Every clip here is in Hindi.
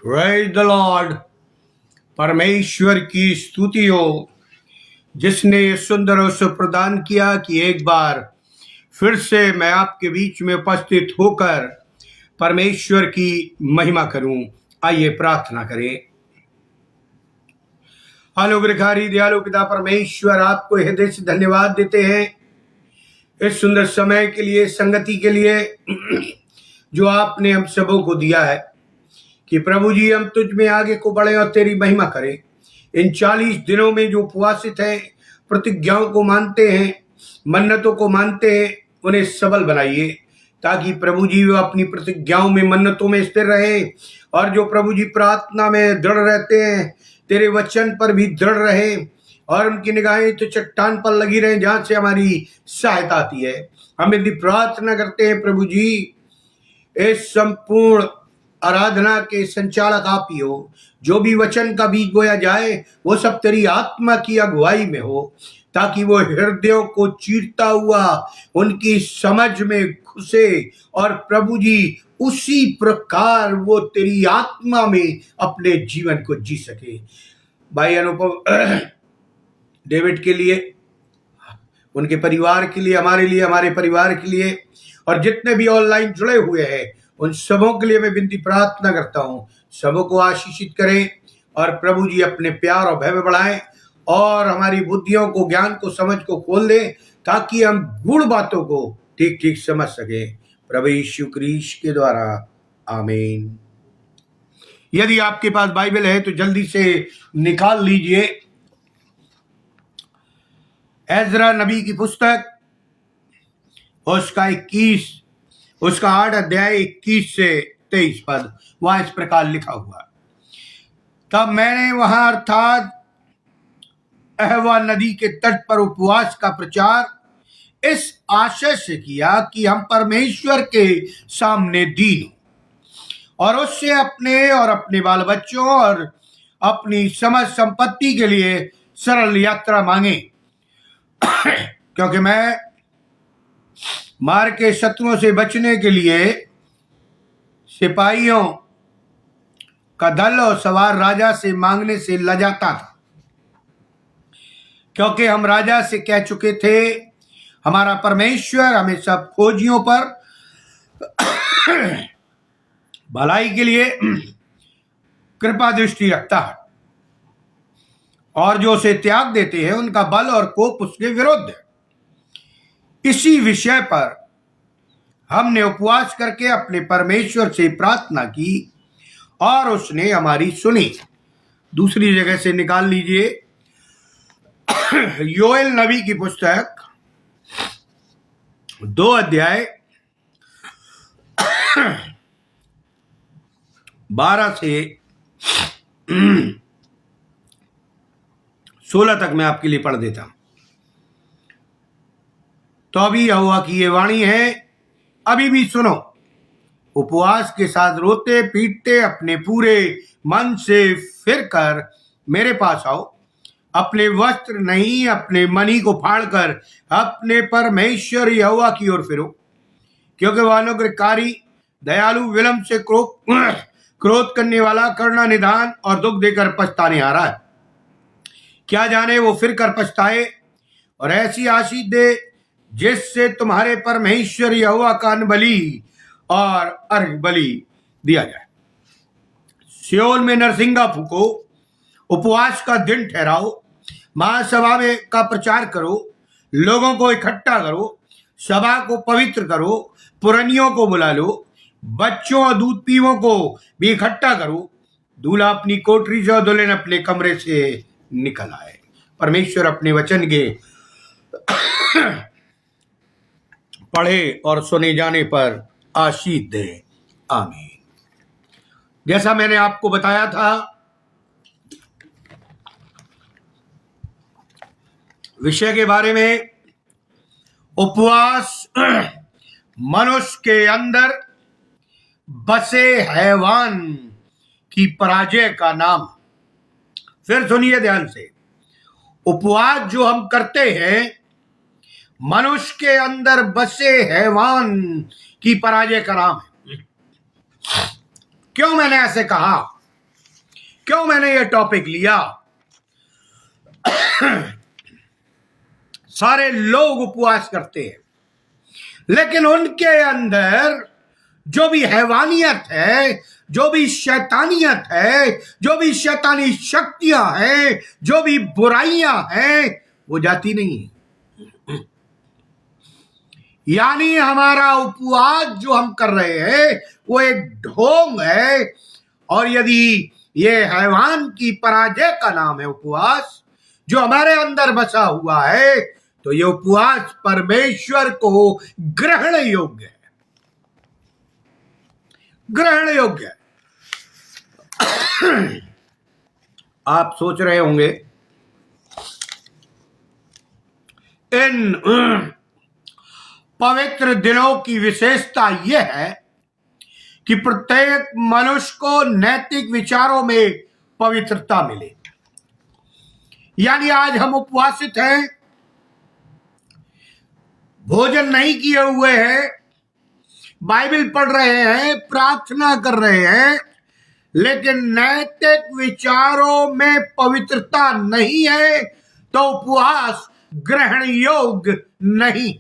Praise the Lord. परमेश्वर की स्तुति हो जिसने ये सुंदर अवसर प्रदान किया कि एक बार फिर से मैं आपके बीच में उपस्थित होकर परमेश्वर की महिमा करूं। आइए प्रार्थना करें। अनुग्रहकारी दयालु पिता परमेश्वर, आपको हृदय से धन्यवाद देते हैं इस सुंदर समय के लिए, संगति के लिए जो आपने हम सबों को दिया है कि प्रभु जी हम तुझ में आगे को बढ़े और तेरी महिमा करें। इन 40 दिनों में जो उपवासित हैं, प्रतिज्ञाओं को मानते हैं, मन्नतों को मानते हैं, उन्हें सबल बनाइए ताकि प्रभु जी वो अपनी प्रतिज्ञाओं में, मन्नतों में स्थिर रहे। और जो प्रभु जी प्रार्थना में दृढ़ रहते हैं, तेरे वचन पर भी दृढ़ रहे और उनकी निगाहें तो चट्टान पर लगी रहे जहां से हमारी सहायता आती है। हम यदि प्रार्थना करते हैं प्रभु जी, इस संपूर्ण आराधना के संचालक आप ही हो। जो भी वचन का बीज बोया जाए वो सब तेरी आत्मा की अगुवाई में हो, ताकि वो हृदयों को चीरता हुआ उनकी समझ में घुसे और प्रभु जी उसी प्रकार वो तेरी आत्मा में अपने जीवन को जी सके। भाई अनुपम डेविड के लिए, उनके परिवार के लिए, हमारे लिए, हमारे परिवार के लिए और जितने भी ऑनलाइन जुड़े हुए हैं उन सबों के लिए मैं विनती प्रार्थना करता हूं। सबों को आशीषित करें और प्रभु जी अपने प्यार और भय में बढ़ाएं और हमारी बुद्धियों को, ज्ञान को, समझ को खोल दें ताकि हम गूढ़ बातों को ठीक ठीक समझ सकें। प्रभु यीशु क्रीस्त के द्वारा आमीन। यदि आपके पास बाइबल है तो जल्दी से निकाल लीजिए एजरा नबी की पुस्तक, उसका 8 अध्याय 21 से 23 पद। वहां इस प्रकार लिखा हुआ, तब मैंने वहां अर्थात अहवा नदी के तट पर उपवास का प्रचार इस आशय से किया कि हम परमेश्वर के सामने दीन हों और उससे अपने और अपने बाल बच्चों और अपनी समझ संपत्ति के लिए सरल यात्रा मांगे, क्योंकि मैं मार के शत्रुओं से बचने के लिए सिपाहियों का दल और सवार राजा से मांगने से लजाता था, क्योंकि हम राजा से कह चुके थे हमारा परमेश्वर हमें सब खोजियों पर भलाई के लिए कृपा दृष्टि रखता है और जो उसे त्याग देते हैं उनका बल और कोप उसके विरुद्ध है। इसी विषय पर हमने उपवास करके अपने परमेश्वर से प्रार्थना की और उसने हमारी सुनी। दूसरी जगह से निकाल लीजिए योएल नबी की पुस्तक 2 अध्याय 12 से 16 तक मैं आपके लिए पढ़ देता हूं। तो अभी यहोवा की ये वाणी है, अभी भी सुनो, उपवास के साथ रोते पीटते अपने पूरे मन से फिर कर मेरे पास आओ। अपने वस्त्र नहीं, अपने मणि को फाड़कर अपने परमेश्वर यहोवा की ओर फिरो, क्योंकि वह अनुग्रहकारी, दयालु, विलंब से क्रोध करने वाला, करुणा निधान और दुख देकर पछताने हारा है। क्या जाने वो फिर कर पछताए और ऐसी आशीष दे जिससे तुम्हारे परमेश्वर यहोवा का अन्न बलि और अर्घ बलि दिया जाए। सियोल में नरसिंगा फूको, उपवास का दिन ठहराओ, महासभा में का प्रचार करो, लोगों को इकट्ठा करो, सभा को पवित्र करो, पुरनियों को बुला लो, बच्चों और दूध पीवों को भी इकट्ठा करो। दूल्हा अपनी कोठरी से और दुल्हन अपने कमरे से निकल आए। परमेश्वर अपने वचन के पढ़े और सुने जाने पर आशीष दे। आमीन। जैसा मैंने आपको बताया था, विषय के बारे में, उपवास मनुष्य के अंदर बसे हैवान की पराजय का नाम। फिर सुनिए ध्यान से, उपवास जो हम करते हैं मनुष्य के अंदर बसे हैवान की पराजय का नाम है। क्यों मैंने ऐसे कहा? क्यों मैंने ये टॉपिक लिया? सारे लोग उपवास करते हैं, लेकिन उनके अंदर जो भी हैवानियत है, जो भी शैतानियत है, जो भी शैतानी शक्तियां हैं, जो भी बुराइयां हैं, वो जाती नहीं है। यानी हमारा उपवास जो हम कर रहे हैं वो एक ढोंग है, और यदि ये हैवान की पराजय का नाम है उपवास, जो हमारे अंदर बसा हुआ है, तो ये उपवास परमेश्वर को ग्रहण योग्य है, ग्रहण योग्य है। आप सोच रहे होंगे इन पवित्र दिनों की विशेषता यह है कि प्रत्येक मनुष्य को नैतिक विचारों में पवित्रता मिले। यानी आज हम उपवासित हैं, भोजन नहीं किए हुए हैं, बाइबल पढ़ रहे हैं, प्रार्थना कर रहे हैं, लेकिन नैतिक विचारों में पवित्रता नहीं है, तो उपवास ग्रहण योग्य नहीं।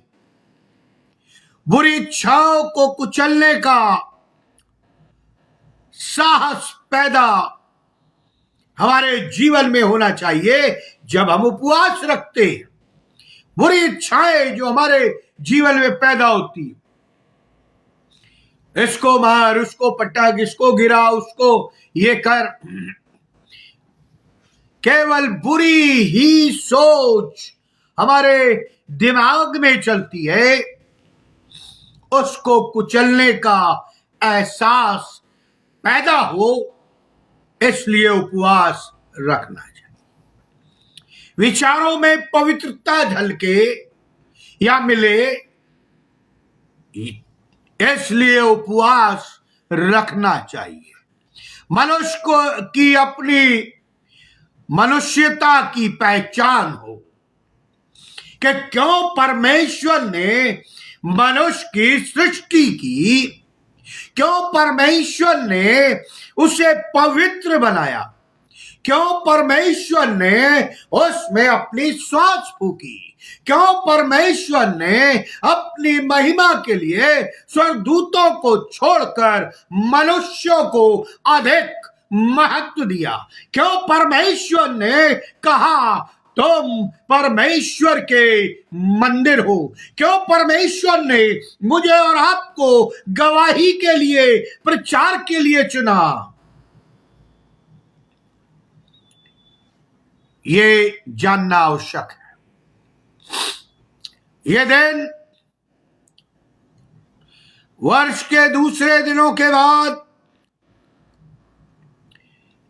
बुरी इच्छाओं को कुचलने का साहस पैदा हमारे जीवन में होना चाहिए जब हम उपवास रखते हैं। बुरी इच्छाएं जो हमारे जीवन में पैदा होती, इसको मार, उसको पटक, इसको गिरा, उसको ये कर, केवल बुरी ही सोच हमारे दिमाग में चलती है, उसको कुचलने का एहसास पैदा हो, इसलिए उपवास रखना चाहिए। विचारों में पवित्रता झलके या मिले, इसलिए उपवास रखना चाहिए। मनुष्य को की अपनी मनुष्यता की पहचान हो कि क्यों परमेश्वर ने मनुष्य की सृष्टि की, क्यों परमेश्वर ने उसे पवित्र बनाया, क्यों परमेश्वर ने उसमें अपनी श्वास फूकी, क्यों परमेश्वर ने अपनी महिमा के लिए स्वर्गदूतों को छोड़कर मनुष्यों को अधिक महत्व दिया, क्यों परमेश्वर ने कहा तुम परमेश्वर के मंदिर हो, क्यों परमेश्वर ने मुझे और आपको गवाही के लिए, प्रचार के लिए चुना। ये जानना आवश्यक है। ये दिन वर्ष के दूसरे दिनों के बाद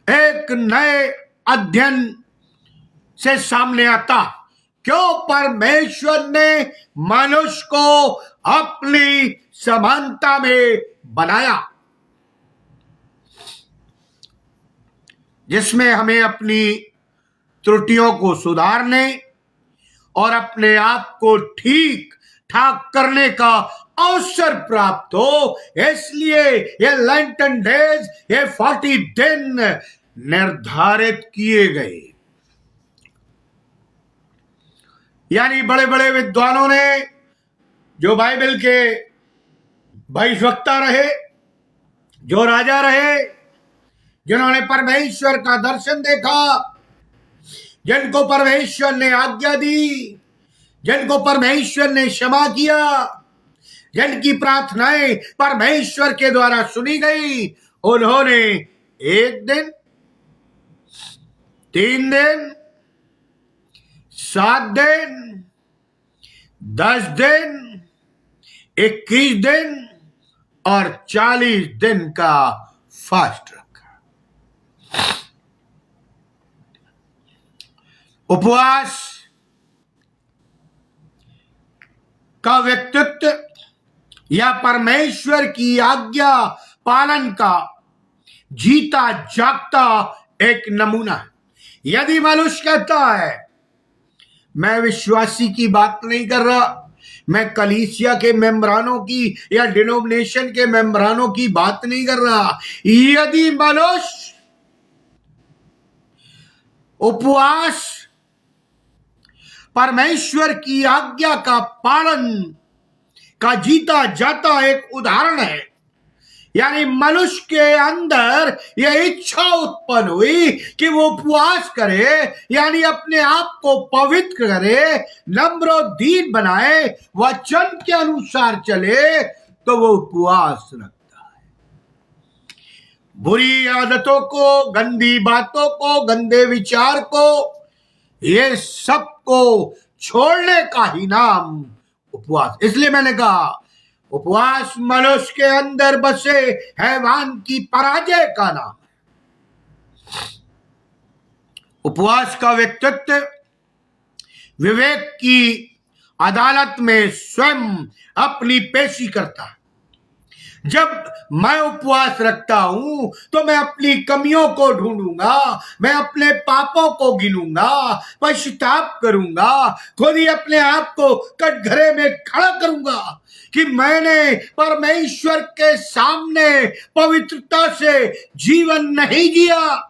एक नए अध्ययन से सामने आता, क्यों परमेश्वर ने मनुष्य को अपनी समानता में बनाया, जिसमें हमें अपनी त्रुटियों को सुधारने और अपने आप को ठीक ठाक करने का अवसर प्राप्त हो। इसलिए ये लेंटन डेज, ये 40 दिन निर्धारित किए गए। यानी बड़े बड़े विद्वानों ने, जो बाइबल के भविष्यवक्ता रहे, जो राजा रहे, जिन्होंने परमेश्वर का दर्शन देखा, जिनको परमेश्वर ने आज्ञा दी, जिनको परमेश्वर ने क्षमा किया, जिनकी प्रार्थनाएं परमेश्वर के द्वारा सुनी गई, उन्होंने 1 दिन, 3 दिन, 7 दिन, 10 दिन, 21 दिन और 40 दिन का फास्ट रखा। उपवास का व्यक्तित्व या परमेश्वर की आज्ञा पालन का जीता जागता एक नमूना है। यदि मनुष्य कहता है, मैं विश्वासी की बात नहीं कर रहा, मैं कलीसिया के मेंबरानों की या डिनोमिनेशन के मेंबरानों की बात नहीं कर रहा, यदि मनुष्य उपवास परमेश्वर की आज्ञा का पालन का जीता जाता एक उदाहरण है। यानी मनुष्य के अंदर यह इच्छा उत्पन्न हुई कि वो उपवास करे, यानी अपने आप को पवित्र करे, नम्र और दीन बनाए, वचन के अनुसार चले, तो वो उपवास रखता है। बुरी आदतों को, गंदी बातों को, गंदे विचार को, ये सब को छोड़ने का ही नाम उपवास। इसलिए मैंने कहा उपवास मनुष्य के अंदर बसे हैवान की पराजय का नाम है। उपवास का व्यक्तित्व विवेक की अदालत में स्वयं अपनी पेशी करता है। जब मैं उपवास रखता हूं तो मैं अपनी कमियों को ढूंढूंगा, मैं अपने पापों को गिनूंगा, पश्चाताप करूंगा, खुद ही अपने आप को कटघरे में खड़ा करूंगा कि मैंने परमेश्वर के सामने पवित्रता से जीवन नहीं जिया,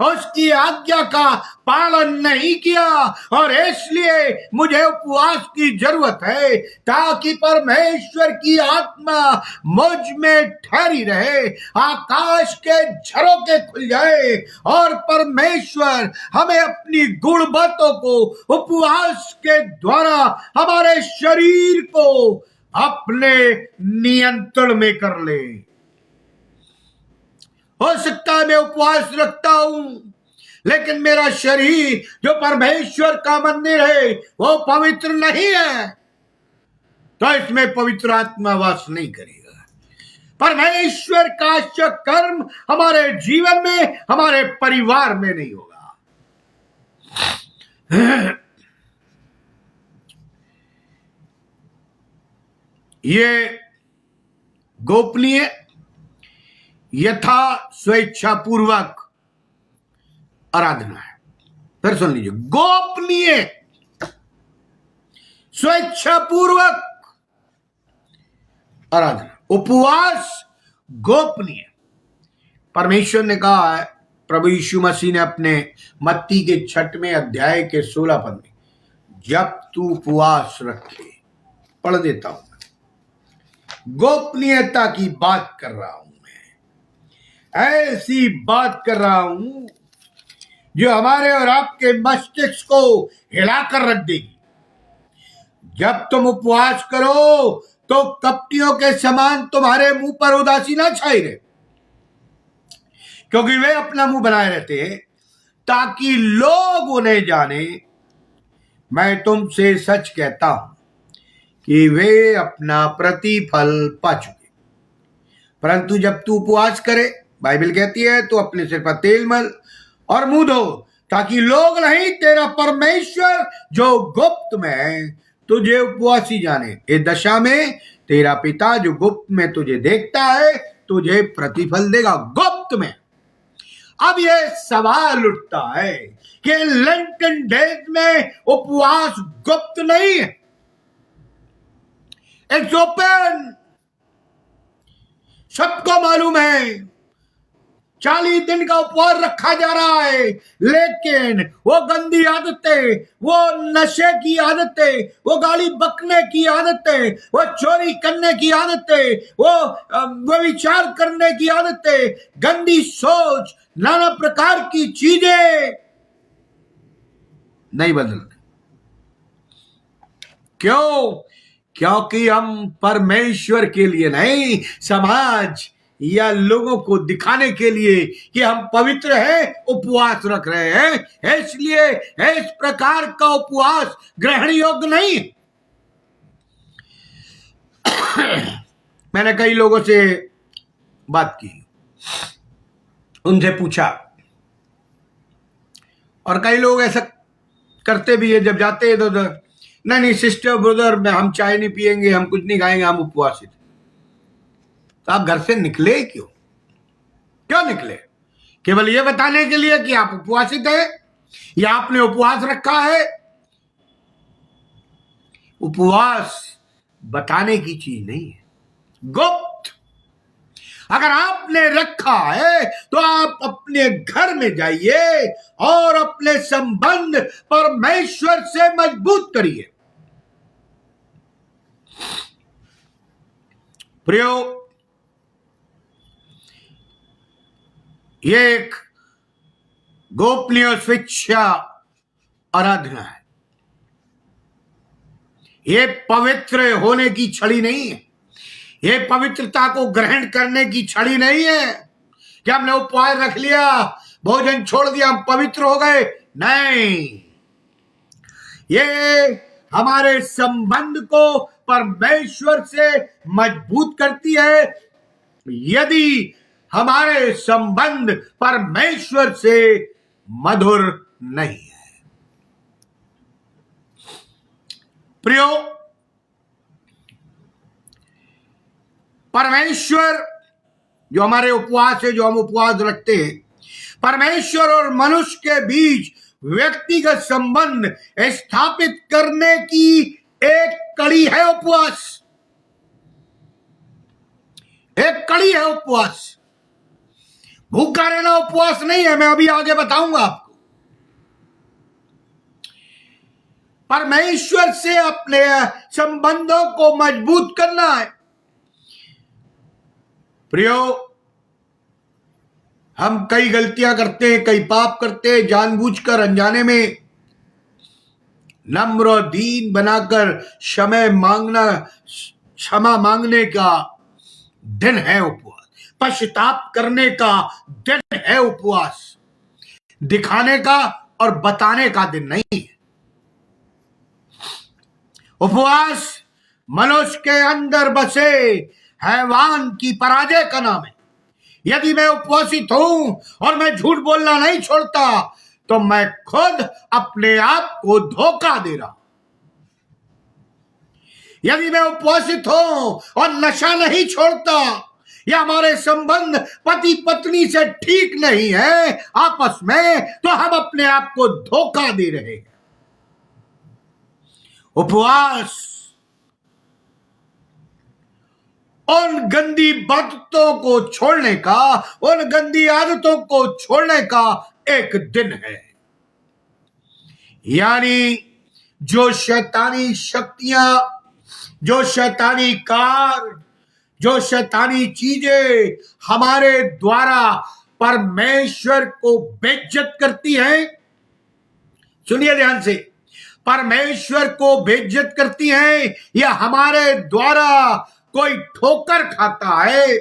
उसकी आज्ञा का पालन नहीं किया, और इसलिए मुझे उपवास की जरूरत है ताकि परमेश्वर की आत्मा मुझ में ठहरी रहे, आकाश के झरोखे खुल जाए और परमेश्वर हमें अपनी गुण बातों को उपवास के द्वारा हमारे शरीर को अपने नियंत्रण में कर ले। हो सकता है मैं उपवास रखता हूं लेकिन मेरा शरीर जो परमेश्वर का मंदिर है वो पवित्र नहीं है, तो इसमें पवित्र आत्मा वास नहीं करेगा। परमेश्वर का कर्म हमारे जीवन में, हमारे परिवार में नहीं होगा। ये गोपनीय यथा स्वेच्छापूर्वक आराधना है। फिर सुन लीजिए, गोपनीय स्वेच्छापूर्वक आराधना, उपवास गोपनीय। परमेश्वर ने कहा है, प्रभु यीशु मसीह ने अपने मत्ती के 6वें अध्याय के 16 पद में, जब तू उपवास रखे, पढ़ देता हूं, गोपनीयता की बात कर रहा हूं, ऐसी बात कर रहा हूं जो हमारे और आपके मस्तिष्क को हिलाकर रख देगी। जब तुम उपवास करो तो कपटियों के समान तुम्हारे मुंह पर उदासी ना छाई रहे, क्योंकि वे अपना मुंह बनाए रहते हैं ताकि लोग उन्हें जाने। मैं तुमसे सच कहता हूं कि वे अपना प्रतिफल पा चुके। परंतु जब तू उपवास करे, बाइबल कहती है, तो अपने सिर पर तेल मल और मुंह धो, ताकि लोग नहीं, तेरा परमेश्वर जो गुप्त में है तुझे उपवासी जाने। इस दशा में तेरा पिता जो गुप्त में तुझे देखता है तुझे प्रतिफल देगा। गुप्त में। अब यह सवाल उठता है कि लेंटन डेज में उपवास गुप्त नहीं है, इट्स ओपन। सबको मालूम है 40 दिन का उपवास रखा जा रहा है, लेकिन वो गंदी आदतें, वो नशे की आदतें, वो गाली बकने की आदतें, वो चोरी करने की आदतें, वो विचार करने की आदतें, गंदी सोच, नाना प्रकार की चीजें नहीं बदलते। क्यों? क्योंकि हम परमेश्वर के लिए नहीं, समाज या लोगों को दिखाने के लिए कि हम पवित्र हैं, उपवास रख रहे हैं। इसलिए इस प्रकार का उपवास ग्रहण योग्य नहीं। मैंने कई लोगों से बात की, उनसे पूछा, और कई लोग ऐसा करते भी है, जब जाते हैं तो नहीं सिस्टर ब्रदर हम चाय नहीं पिएंगे, हम कुछ नहीं खाएंगे, हम उपवासित। तो आप घर से निकले क्यों निकले? केवल यह बताने के लिए कि आप उपवासित हैं या आपने उपवास रखा है? उपवास बताने की चीज नहीं है, गुप्त। अगर आपने रखा है तो आप अपने घर में जाइए और अपने संबंध परमेश्वर से मजबूत करिए। प्रियो, ये एक गोपनीय स्वेच्छा आराधना है। ये पवित्र होने की छड़ी नहीं है। ये पवित्रता को ग्रहण करने की छड़ी नहीं है कि हमने उपवास रख लिया, भोजन छोड़ दिया, हम पवित्र हो गए। नहीं, ये हमारे संबंध को परमेश्वर से मजबूत करती है। यदि हमारे संबंध परमेश्वर से मधुर नहीं है। प्रियो, परमेश्वर जो हमारे उपवास है, जो हम उपवास रखते हैं, परमेश्वर और मनुष्य के बीच व्यक्तिगत संबंध स्थापित करने की एक कड़ी है उपवास। एक कड़ी है उपवास। भूखा रहना उपवास नहीं है, मैं अभी आगे बताऊंगा आपको। परमेश्वर से अपने संबंधों को मजबूत करना है। प्रियो, हम कई गलतियां करते हैं, कई पाप करते हैं, जानबूझकर अनजाने में। नम्र और दीन बनाकर क्षमा मांगने का दिन है उपवास। पश्चाताप करने का दिन है उपवास। दिखाने का और बताने का दिन नहीं है। उपवास मनुष्य के अंदर बसे हैवान की पराजय का नाम है। यदि मैं उपवासित हूं और मैं झूठ बोलना नहीं छोड़ता तो मैं खुद अपने आप को धोखा दे रहा हूं। यदि मैं उपवासित हूं और नशा नहीं छोड़ता, या हमारे संबंध पति पत्नी से ठीक नहीं है आपस में, तो हम अपने आप को धोखा दे रहे हैं। उपवास उन गंदी बातों को छोड़ने का, उन गंदी आदतों को छोड़ने का एक दिन है। यानी जो शैतानी शक्तियां, जो शैतानी कार्य, जो शैतानी चीजें हमारे द्वारा परमेश्वर को बेइज्जत करती हैं, सुनिए ध्यान से, परमेश्वर को बेइज्जत करती हैं, या हमारे द्वारा कोई ठोकर खाता है,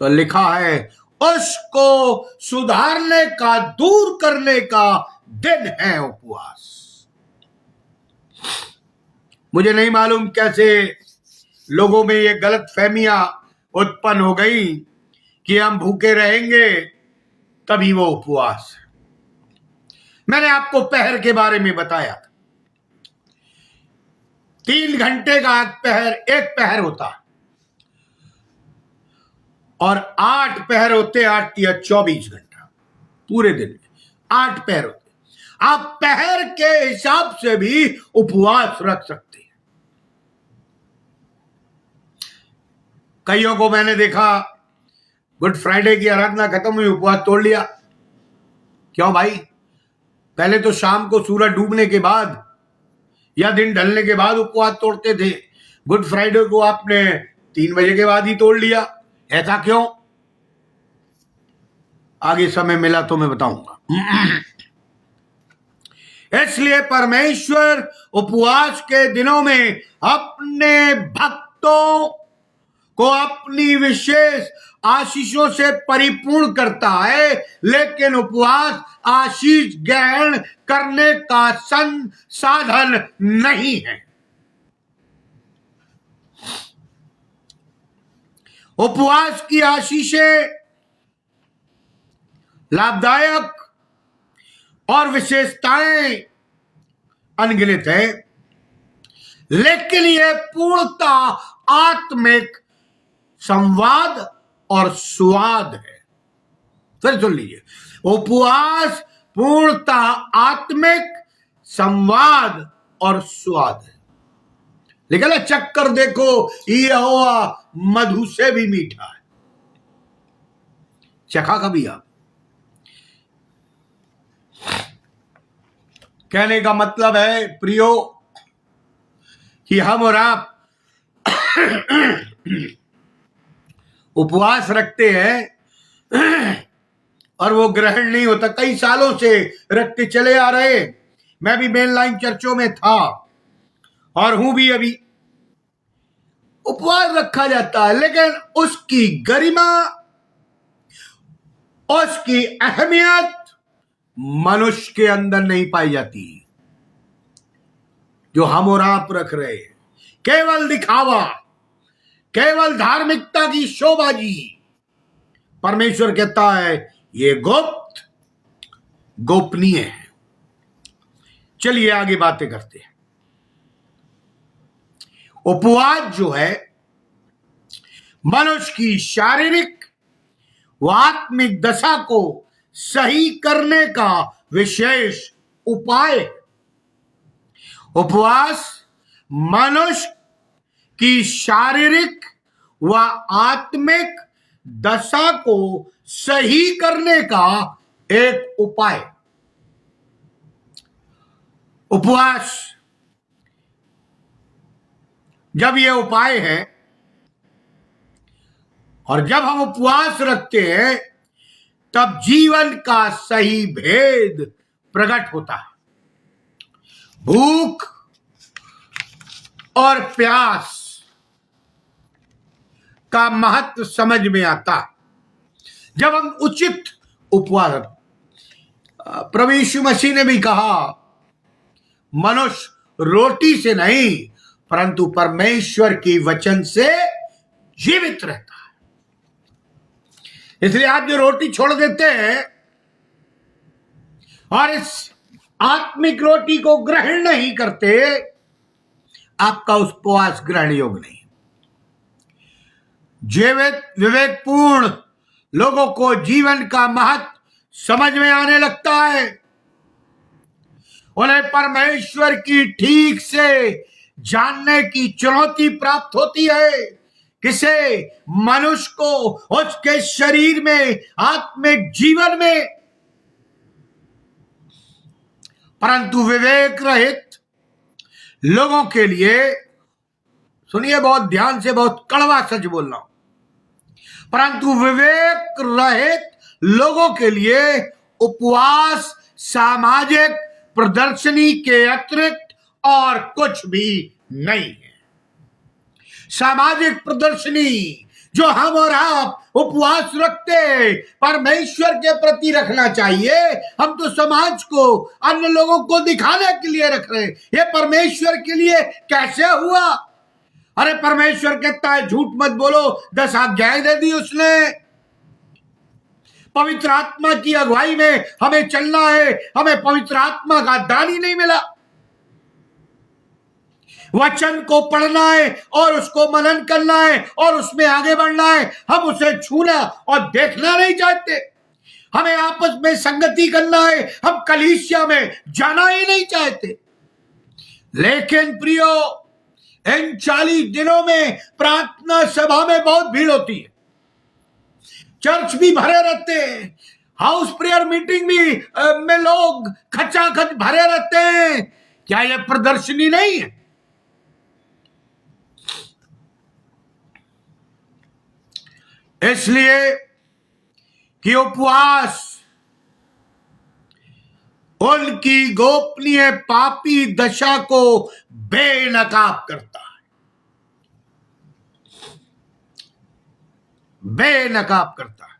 तो लिखा है उसको सुधारने का, दूर करने का दिन है उपवास। मुझे नहीं मालूम कैसे लोगों में ये गलत फहमियां उत्पन्न हो गई कि हम भूखे रहेंगे तभी वो उपवास है। मैंने आपको पहर के बारे में बताया था। 3 घंटे का एक पहर होता है, और 8 पहर होते, 8 या 24 घंटा पूरे दिन में 8 पहर होते। आप पहर के हिसाब से भी उपवास रख सकते हैं। कईयों को मैंने देखा, गुड फ्राइडे की आराधना खत्म हुई, उपवास तोड़ लिया। क्यों भाई? पहले तो शाम को सूरज डूबने के बाद या दिन ढलने के बाद उपवास तोड़ते थे। गुड फ्राइडे को आपने 3 बजे के बाद ही तोड़ लिया, ऐसा क्यों? आगे समय मिला तो मैं बताऊंगा। इसलिए परमेश्वर उपवास के दिनों में अपने भक्तों को अपनी विशेष आशीषों से परिपूर्ण करता है, लेकिन उपवास आशीष ग्रहण करने का साधन नहीं है। उपवास की आशीषें लाभदायक और विशेषताएं अनगिनत है, लेकिन यह पूर्णतः आत्मिक संवाद और स्वाद है। फिर सुन लीजिए, उपवास पूर्णतः आत्मिक संवाद और स्वाद है। लेकिन चक्कर देखो, यहोवा मधु से भी मीठा है। चखा कभी आप? कहने का मतलब है प्रियो कि हम और आप उपवास रखते हैं और वो ग्रहण नहीं होता। कई सालों से रखते चले आ रहे। मैं भी मेन लाइन चर्चों में था और हूं भी अभी। उपवास रखा जाता है, लेकिन उसकी गरिमा, उसकी अहमियत मनुष्य के अंदर नहीं पाई जाती जो हम और आप रख रहे हैं। केवल दिखावा, केवल धार्मिकता की शोबाजी। परमेश्वर कहता है ये गुप्त, गोपनीय है। चलिए आगे बातें करते हैं। उपवास जो है मनुष्य की शारीरिक व आत्मिक दशा को सही करने का विशेष उपाय। उपवास मनुष्य की शारीरिक व आत्मिक दशा को सही करने का एक उपाय। उपवास जब यह उपाय है और जब हम उपवास रखते हैं तब जीवन का सही भेद प्रकट होता है। भूख और प्यास का महत्व समझ में आता है जब हम उचित उपवास। प्रभु यीशु मसीह ने भी कहा मनुष्य रोटी से नहीं परंतु परमेश्वर की वचन से जीवित रहता है। इसलिए आप जो रोटी छोड़ देते हैं और इस आत्मिक रोटी को ग्रहण नहीं करते, आपका उपवास ग्रहण योग्य नहीं। जीवित विवेकपूर्ण लोगों को जीवन का महत्व समझ में आने लगता है। उन्हें परमेश्वर की ठीक से जानने की चुनौती प्राप्त होती है। किसे? मनुष्य को उसके शरीर में, आत्मिक जीवन में। परंतु विवेक रहित लोगों के लिए, सुनिए बहुत ध्यान से, बहुत कड़वा सच बोल रहा हूं, परंतु विवेक रहित लोगों के लिए उपवास सामाजिक प्रदर्शनी के अतिरिक्त और कुछ भी नहीं है। सामाजिक प्रदर्शनी जो हम और आप उपवास रखते परमेश्वर के प्रति रखना चाहिए। हम तो समाज को, अन्य लोगों को दिखाने के लिए रख रहे हैं। ये परमेश्वर के लिए कैसे हुआ? अरे परमेश्वर कहता है झूठ मत बोलो, 10 आज्ञाएं दे दी उसने। पवित्र आत्मा की अगुवाई में हमें चलना है। हमें पवित्र आत्मा का दान ही नहीं मिला। वचन को पढ़ना है और उसको मनन करना है और उसमें आगे बढ़ना है। हम उसे छूना और देखना नहीं चाहते। हमें आपस में संगति करना है। हम कलीसिया में जाना ही नहीं चाहते। लेकिन प्रियो, इन 40 दिनों में प्रार्थना सभा में बहुत भीड़ होती है। चर्च भी भरे रहते हैं। हाउस प्रेयर मीटिंग भी में लोग खचाखच भरे रहते हैं। क्या यह प्रदर्शनी नहीं है? इसलिए कि उपवास उनकी गोपनीय पापी दशा को बेनकाब करता है। बेनकाब करता है।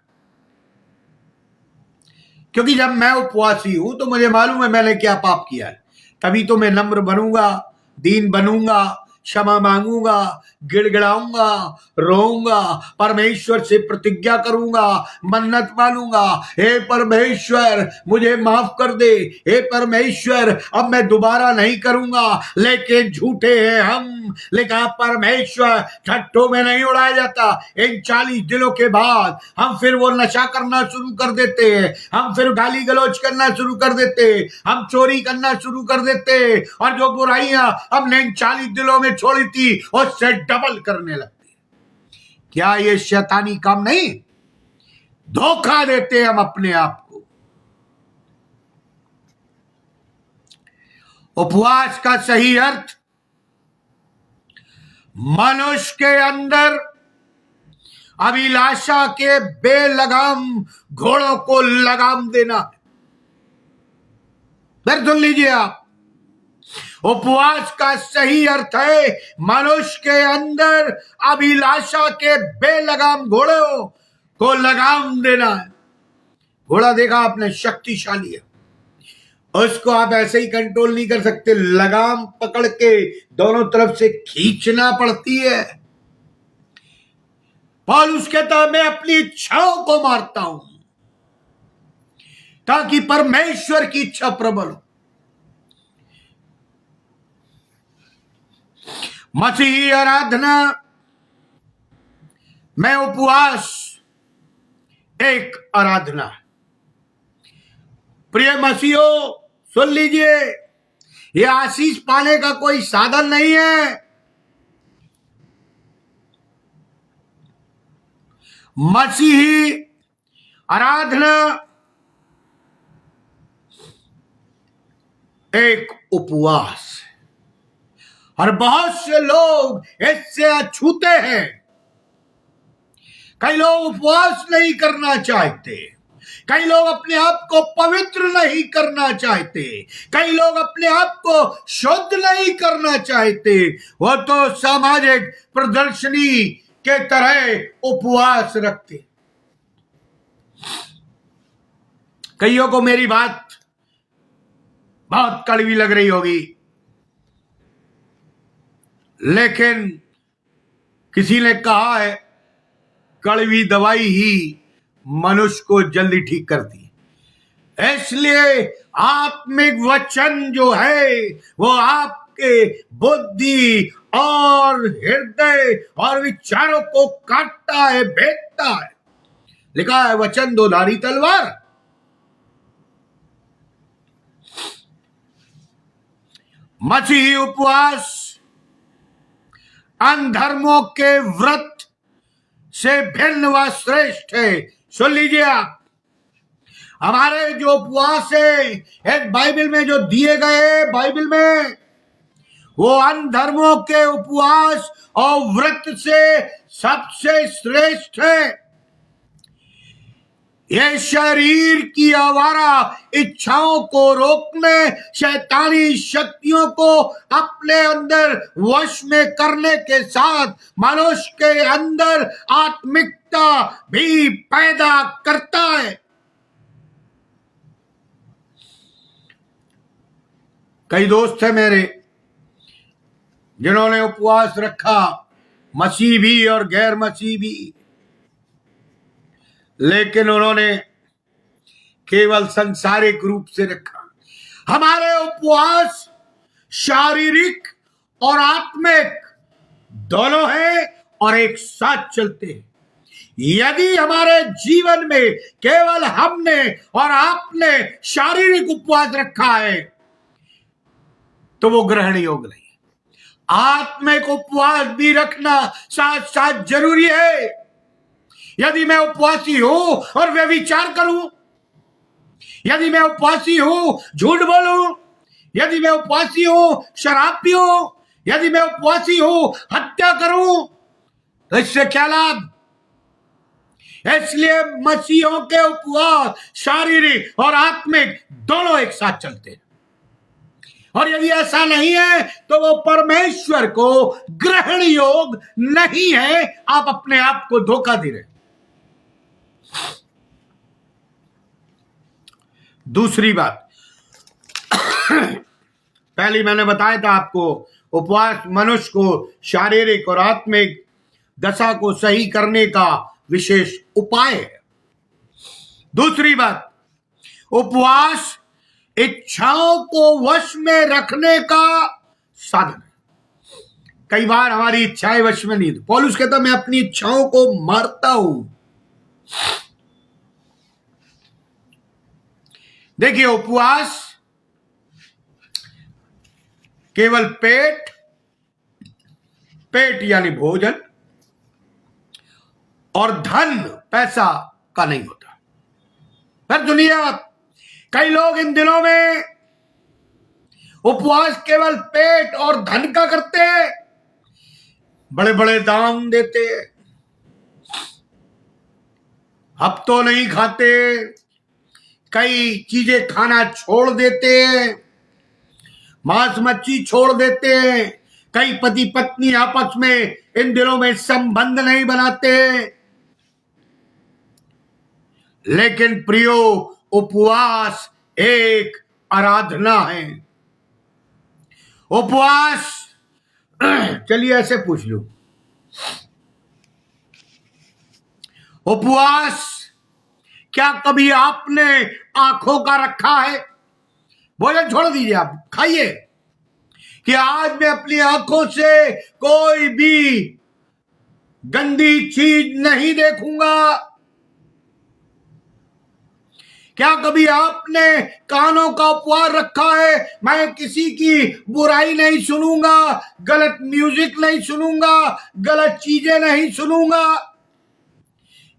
क्योंकि जब मैं उपवासी हूं तो मुझे मालूम है मैंने क्या पाप किया है। तभी तो मैं नम्र बनूंगा, दीन बनूंगा, क्षमा मांगूंगा, गिड़गिड़ाऊंगा, रोऊंगा, परमेश्वर से प्रतिज्ञा करूंगा, मन्नत मानूंगा, हे परमेश्वर मुझे माफ कर दे, हे परमेश्वर अब मैं दोबारा नहीं करूंगा। लेकिन झूठे हैं हम। लेकिन परमेश्वर ठट्ठों में नहीं उड़ाया जाता। इन 40 दिनों के बाद हम फिर वो नशा करना शुरू कर देते हैं, हम फिर गाली गलौज करना शुरू कर देते, हम चोरी करना शुरू कर देते, और जो बुराइयां हमने इन 40 दिनों में छोड़ी थी उससे डबल करने लगते। क्या ये शैतानी काम नहीं? धोखा देते हम अपने आप को। उपवास का सही अर्थ मनुष्य के अंदर अभिलाषा के बेलगाम घोड़ों को लगाम देना। फिर सुन लीजिए आप, उपवास का सही अर्थ है मनुष्य के अंदर अभिलाषा के बेलगाम घोड़ों को लगाम देना है। घोड़ा देखा आपने, शक्तिशाली है, उसको आप ऐसे ही कंट्रोल नहीं कर सकते, लगाम पकड़ के दोनों तरफ से खींचना पड़ती है। पौलुस कहता है मैं अपनी इच्छाओं को मारता हूं ताकि परमेश्वर की इच्छा प्रबल हो। मसीही आराधना में उपवास एक आराधना है। प्रिय मसीहो, सुन लीजिए, यह आशीष पाने का कोई साधन नहीं है। मसीही आराधना एक उपवास है, और बहुत से लोग इससे अछूते हैं। कई लोग उपवास नहीं करना चाहते, कई लोग अपने आप को पवित्र नहीं करना चाहते, कई लोग अपने आप को शुद्ध नहीं करना चाहते। वो तो सामाजिक प्रदर्शनी के तरह उपवास रखते। कईयों को मेरी बात बहुत कड़वी लग रही होगी, लेकिन किसी ने कहा है कड़वी दवाई ही मनुष्य को जल्दी ठीक करती है। इसलिए आत्मिक वचन जो है वो आपके बुद्धि और हृदय और विचारों को काटता है, भेदता है। लिखा है वचन दोधारी तलवार। मसीही उपवास अनधर्मों के व्रत से भिन्न व श्रेष्ठ है। सुन लीजिए आप, हमारे जो उपवास है एक बाइबल में जो दिए गए, बाइबल में वो अनधर्मों के उपवास और व्रत से सबसे श्रेष्ठ है। ये शरीर की आवारा इच्छाओं को रोकने, शैतानी शक्तियों को अपने अंदर वश में करने के साथ मनुष्य के अंदर आत्मिकता भी पैदा करता है। कई दोस्त हैं मेरे जिन्होंने उपवास रखा, मसीह भी और गैर मसीह भी, लेकिन उन्होंने केवल सांसारिक रूप से रखा। हमारे उपवास शारीरिक और आत्मिक दोनों हैं और एक साथ चलते हैं। यदि हमारे जीवन में केवल हमने और आपने शारीरिक उपवास रखा है तो वो ग्रहण योग्य नहीं है। आत्मिक उपवास भी रखना साथ साथ जरूरी है। यदि मैं उपवासी हूं और व्यभिचार करूं, यदि मैं उपवासी हूं झूठ बोलूं, यदि मैं उपवासी हूं शराब पीऊं, यदि मैं उपवासी हूं हत्या करूं, तो इससे क्या लाभ? इसलिए मसीहों के उपवास शारीरिक और आत्मिक दोनों एक साथ चलते हैं। और यदि ऐसा नहीं है तो वो परमेश्वर को ग्रहण योग्य नहीं है। आप अपने आप को धोखा दे रहे। दूसरी बात, पहली मैंने बताया था आपको, उपवास मनुष्य को शारीरिक और आत्मिक दशा को सही करने का विशेष उपाय है। दूसरी बात, उपवास इच्छाओं को वश में रखने का साधन है। कई बार हमारी इच्छाएं वश में नहीं। पौलुस कहता मैं अपनी इच्छाओं को मारता हूं। देखिए, उपवास केवल पेट यानी भोजन और धन पैसा का नहीं होता। पर दुनिया, कई लोग इन दिनों में उपवास केवल पेट और धन का करते हैं, बड़े बड़े दाम देते हैं, हफ्तों नहीं खाते, कई चीजें खाना छोड़ देते हैं, मांस मच्छी छोड़ देते हैं, कई पति पत्नी आपस में इन दिनों में संबंध नहीं बनाते। लेकिन प्रियो, उपवास एक आराधना है। उपवास, चलिए ऐसे पूछ लो, उपवास क्या कभी आपने आंखों का रखा है? भोजन छोड़ दीजिए, आप खाइए कि आज मैं अपनी आंखों से कोई भी गंदी चीज नहीं देखूंगा। क्या कभी आपने कानों का उपवास रखा है, मैं किसी की बुराई नहीं सुनूंगा, गलत म्यूजिक नहीं सुनूंगा, गलत चीजें नहीं सुनूंगा?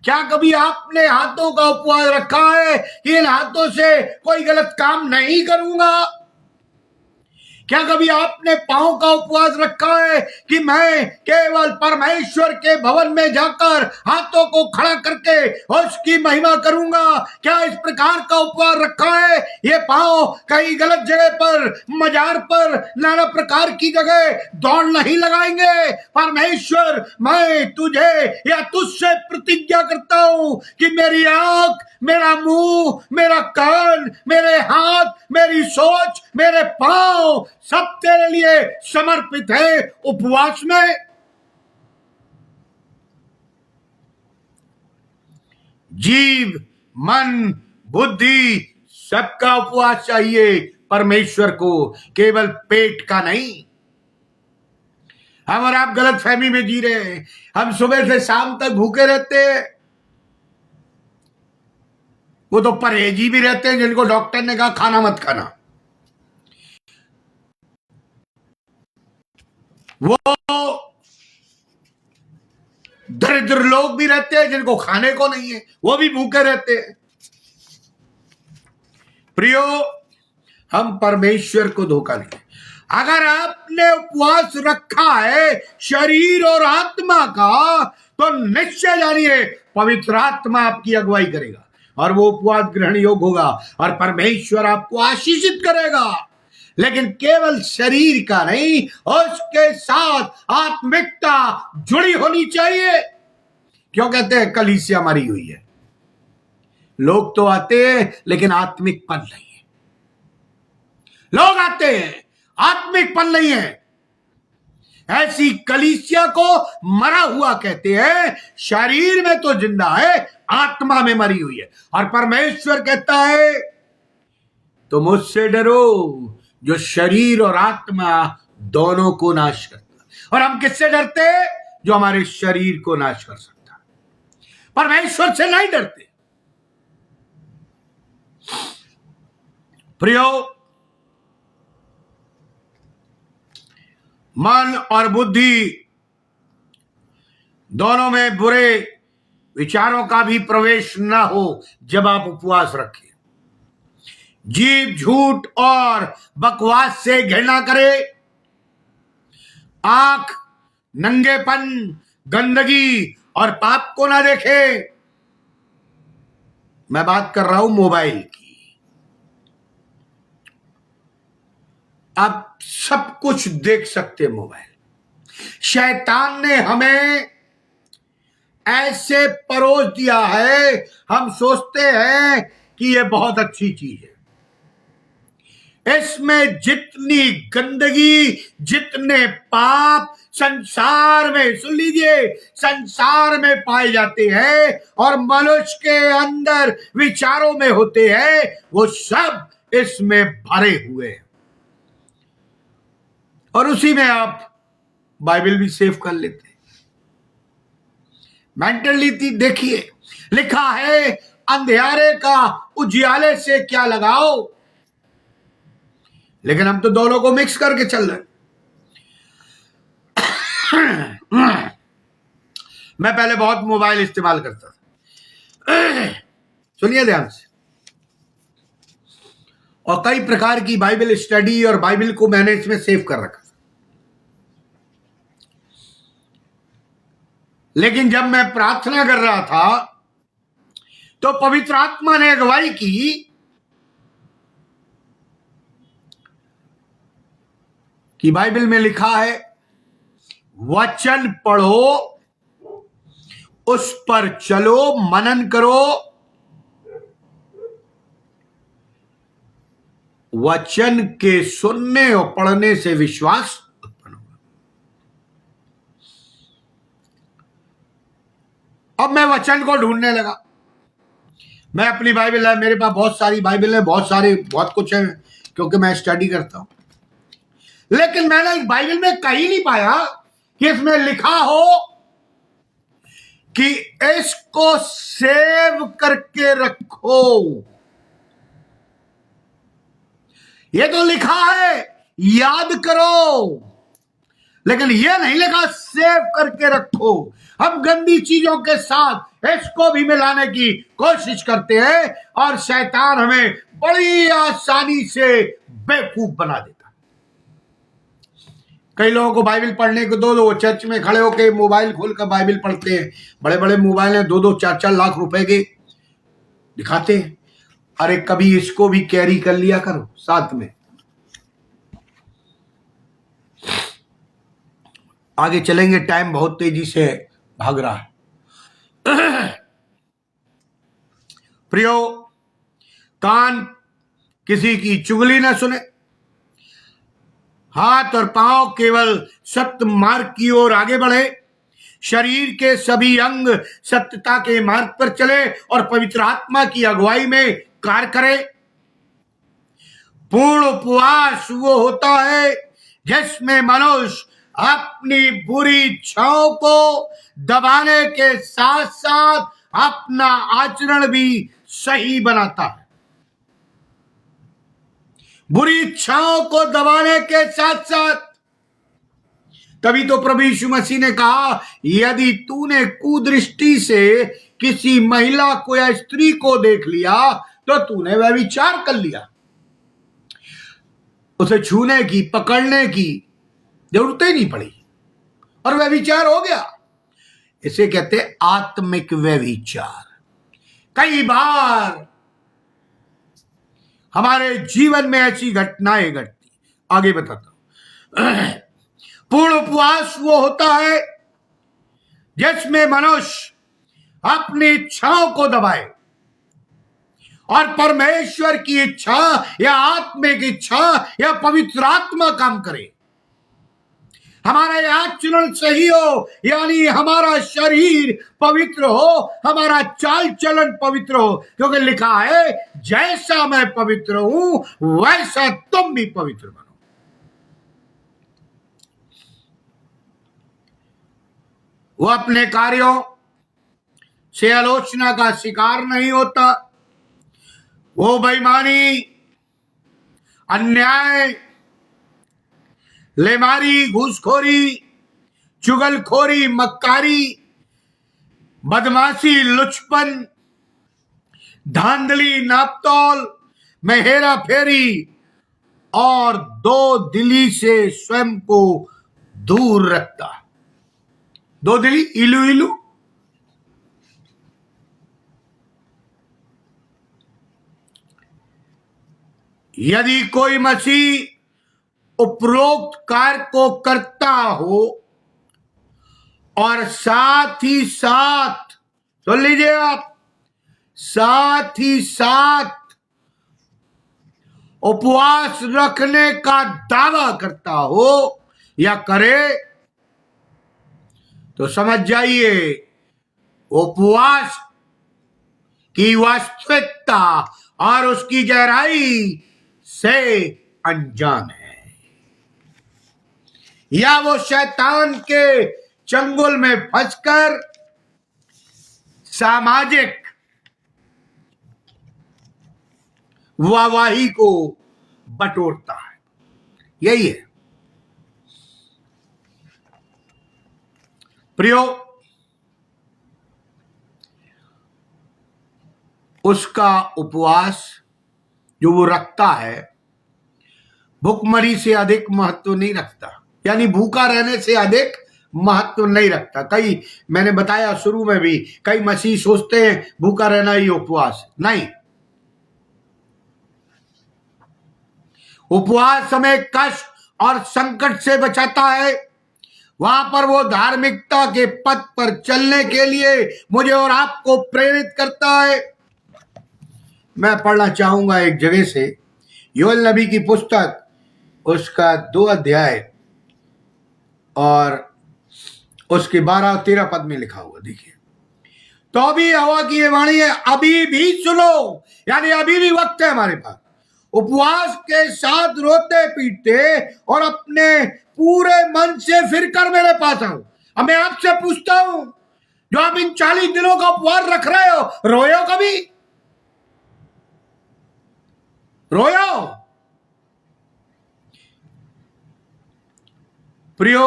क्या कभी आपने हाथों का उपवास रखा है कि इन हाथों से कोई गलत काम नहीं करूंगा? क्या कभी आपने पांव का उपवास रखा है कि मैं केवल परमेश्वर के भवन में जाकर हाथों को खड़ा करके उसकी महिमा करूंगा? क्या इस प्रकार का उपवास रखा है? ये पांव कहीं गलत जगह पर, मजार पर, नाना प्रकार की जगह दौड़ नहीं लगाएंगे। परमेश्वर, मैं तुझे या तुझसे प्रतिज्ञा करता हूं कि मेरी आंख, मेरा मुंह, मेरा कान, मेरे हाथ, मेरी सोच, मेरे पांव सब तेरे लिए समर्पित है उपवास में। जीव, मन, बुद्धि सबका उपवास चाहिए परमेश्वर को, केवल पेट का नहीं। हम और आप गलत फहमी में जी रहे हैं। हम सुबह से शाम तक भूखे रहते हैं। वो तो परहेजी भी रहते हैं जिनको डॉक्टर ने कहा खाना मत खाना। वो दरिद्र लोग भी रहते हैं जिनको खाने को नहीं है, वो भी भूखे रहते हैं। प्रियो, हम परमेश्वर को धोखा नहीं। अगर आपने उपवास रखा है शरीर और आत्मा का, तो निश्चय जानिए पवित्र आत्मा आपकी अगुवाई करेगा और वो उपवास ग्रहण योग्य होगा और परमेश्वर आपको आशीषित करेगा। लेकिन केवल शरीर का नहीं, उसके साथ आत्मिकता जुड़ी होनी चाहिए। क्यों कहते हैं कलीसिया मरी हुई है? लोग तो आते हैं लेकिन आत्मिक पन नहीं है। लोग आते हैं, आत्मिक पन नहीं है। ऐसी कलीसिया को मरा हुआ कहते हैं। शरीर में तो जिंदा है, आत्मा में मरी हुई है। और परमेश्वर कहता है तो मुझसे डरो जो शरीर और आत्मा दोनों को नाश करता। और हम किससे डरते हैं? जो हमारे शरीर को नाश कर सकता है। परमेश्वर से नहीं डरते। प्रियो, मन और बुद्धि दोनों में बुरे विचारों का भी प्रवेश ना हो जब आप उपवास रखें। जीभ झूठ और बकवास से घृणा करे। आंख नंगेपन, गंदगी और पाप को ना देखे। मैं बात कर रहा हूं मोबाइल की। आप सब कुछ देख सकते मोबाइल। शैतान ने हमें ऐसे परोस दिया है, हम सोचते हैं कि यह बहुत अच्छी चीज है। इसमें जितनी गंदगी, जितने पाप संसार में, सुन लीजिए, संसार में पाए जाते हैं और मनुष्य के अंदर विचारों में होते हैं, वो सब इसमें भरे हुए हैं। और उसी में आप बाइबल भी सेव कर लेते हैं। मेंटलिटी देखिए, लिखा है अंधियारे का उजियाले से क्या लगाओ, लेकिन हम तो दोनों को मिक्स करके चल रहे। मैं पहले बहुत मोबाइल इस्तेमाल करता था, सुनिए ध्यान से, और कई प्रकार की बाइबल स्टडी और बाइबल को मैंने इसमें सेव कर रखा। लेकिन जब मैं प्रार्थना कर रहा था तो पवित्र आत्मा ने अगुवाई की कि बाइबल में लिखा है वचन पढ़ो, उस पर चलो, मनन करो, वचन के सुनने और पढ़ने से विश्वास उत्पन्न होगा। अब मैं वचन को ढूंढने लगा। मैं अपनी बाइबल है, मेरे पास बहुत सारी बाइबल है, बहुत कुछ है, क्योंकि मैं स्टडी करता हूं। लेकिन मैंने इस बाइबल में कहीं नहीं पाया कि इसमें लिखा हो कि इसको सेव करके रखो। ये तो लिखा है याद करो, लेकिन ये नहीं लिखा सेव करके रखो। हम गंदी चीजों के साथ इसको भी मिलाने की कोशिश करते हैं और शैतान हमें बड़ी आसानी से बेवकूफ बना देता। कई लोगों को बाइबल पढ़ने को दो चर्च में खड़े होकर मोबाइल खोलकर बाइबल पढ़ते हैं। बड़े बड़े मोबाइल हैं, 2-4 लाख रुपए के दिखाते हैं। अरे कभी इसको भी कैरी कर लिया करो साथ में। आगे चलेंगे, टाइम बहुत तेजी से भाग रहा है। प्रियो, कान किसी की चुगली न सुने, हाथ और पांव केवल सत्य मार्ग की ओर आगे बढ़े, शरीर के सभी अंग सत्यता के मार्ग पर चले और पवित्र आत्मा की अगुवाई में कार्य करे। पूर्ण उपवास वो होता है जिसमें मनुष्य अपनी बुरी इच्छाओं को दबाने के साथ साथ अपना आचरण भी सही बनाता है। बुरी इच्छाओं को दबाने के साथ साथ, तभी तो प्रभु यीशु मसीह ने कहा, यदि तूने कुदृष्टि से किसी महिला को या स्त्री को देख लिया तो तूने व्यभिचार कर लिया। उसे छूने की, पकड़ने की जरूरत ही नहीं पड़ी और व्यभिचार हो गया। इसे कहते आत्मिक व्यभिचार। कई बार हमारे जीवन में ऐसी घटनाएं घटती। आगे बताता हूं। पूर्ण उपवास वो होता है जिसमें मनुष्य अपनी इच्छाओं को दबाए और परमेश्वर की इच्छा या आत्मिक इच्छा या पवित्र आत्मा काम करे। हमारा आचरण सही हो, यानी हमारा शरीर पवित्र हो, हमारा चाल चलन पवित्र हो, क्योंकि लिखा है जैसा मैं पवित्र हूं वैसा तुम भी पवित्र बनो। वो अपने कार्यों से आलोचना का शिकार नहीं होता। वो बेईमानी, अन्याय, लेमारी, घूसखोरी, चुगलखोरी, मक्कारी, बदमाशी, लुचपन, धांधली, नापतोल में हेरा फेरी और दो दिली से स्वयं को दूर रखता। दो दिली, इलू इलू। यदि कोई मसीह उपरोक्त कार्य को करता हो और साथ ही साथ, सुन लीजिए आप, साथ ही साथ उपवास रखने का दावा करता हो या करे, तो समझ जाइए उपवास की वास्तविकता और उसकी गहराई से अनजान है। या वो शैतान के चंगुल में फंसकर सामाजिक वाहवाही को बटोरता है। यही है प्रियो, उसका उपवास जो वो रखता है भूखमरी से अधिक महत्व नहीं रखता, यानी भूखा रहने से अधिक महत्व नहीं रखता। कई मैंने बताया शुरू में भी, कई मसीह सोचते हैं भूखा रहना ही उपवास, नहीं। उपवास हमें कष्ट और संकट से बचाता है। वहां पर वो धार्मिकता के पथ पर चलने के लिए मुझे और आपको प्रेरित करता है। मैं पढ़ना चाहूंगा एक जगह से, योएल नबी की पुस्तक, उसका 2 अध्याय और उसके 12 और 13 पद में लिखा हुआ, देखिए। तो अभी हवा की ये वाणी है, अभी भी सुनो, यानी अभी भी वक्त है हमारे पास। उपवास के साथ रोते पीटते और अपने पूरे मन से फिर कर मेरे पास आओ। अब मैं आपसे पूछता हूं, जो आप इन 40 दिनों का उपवास रख रहे हो, रोए हो कभी? रोए हो? प्रियो,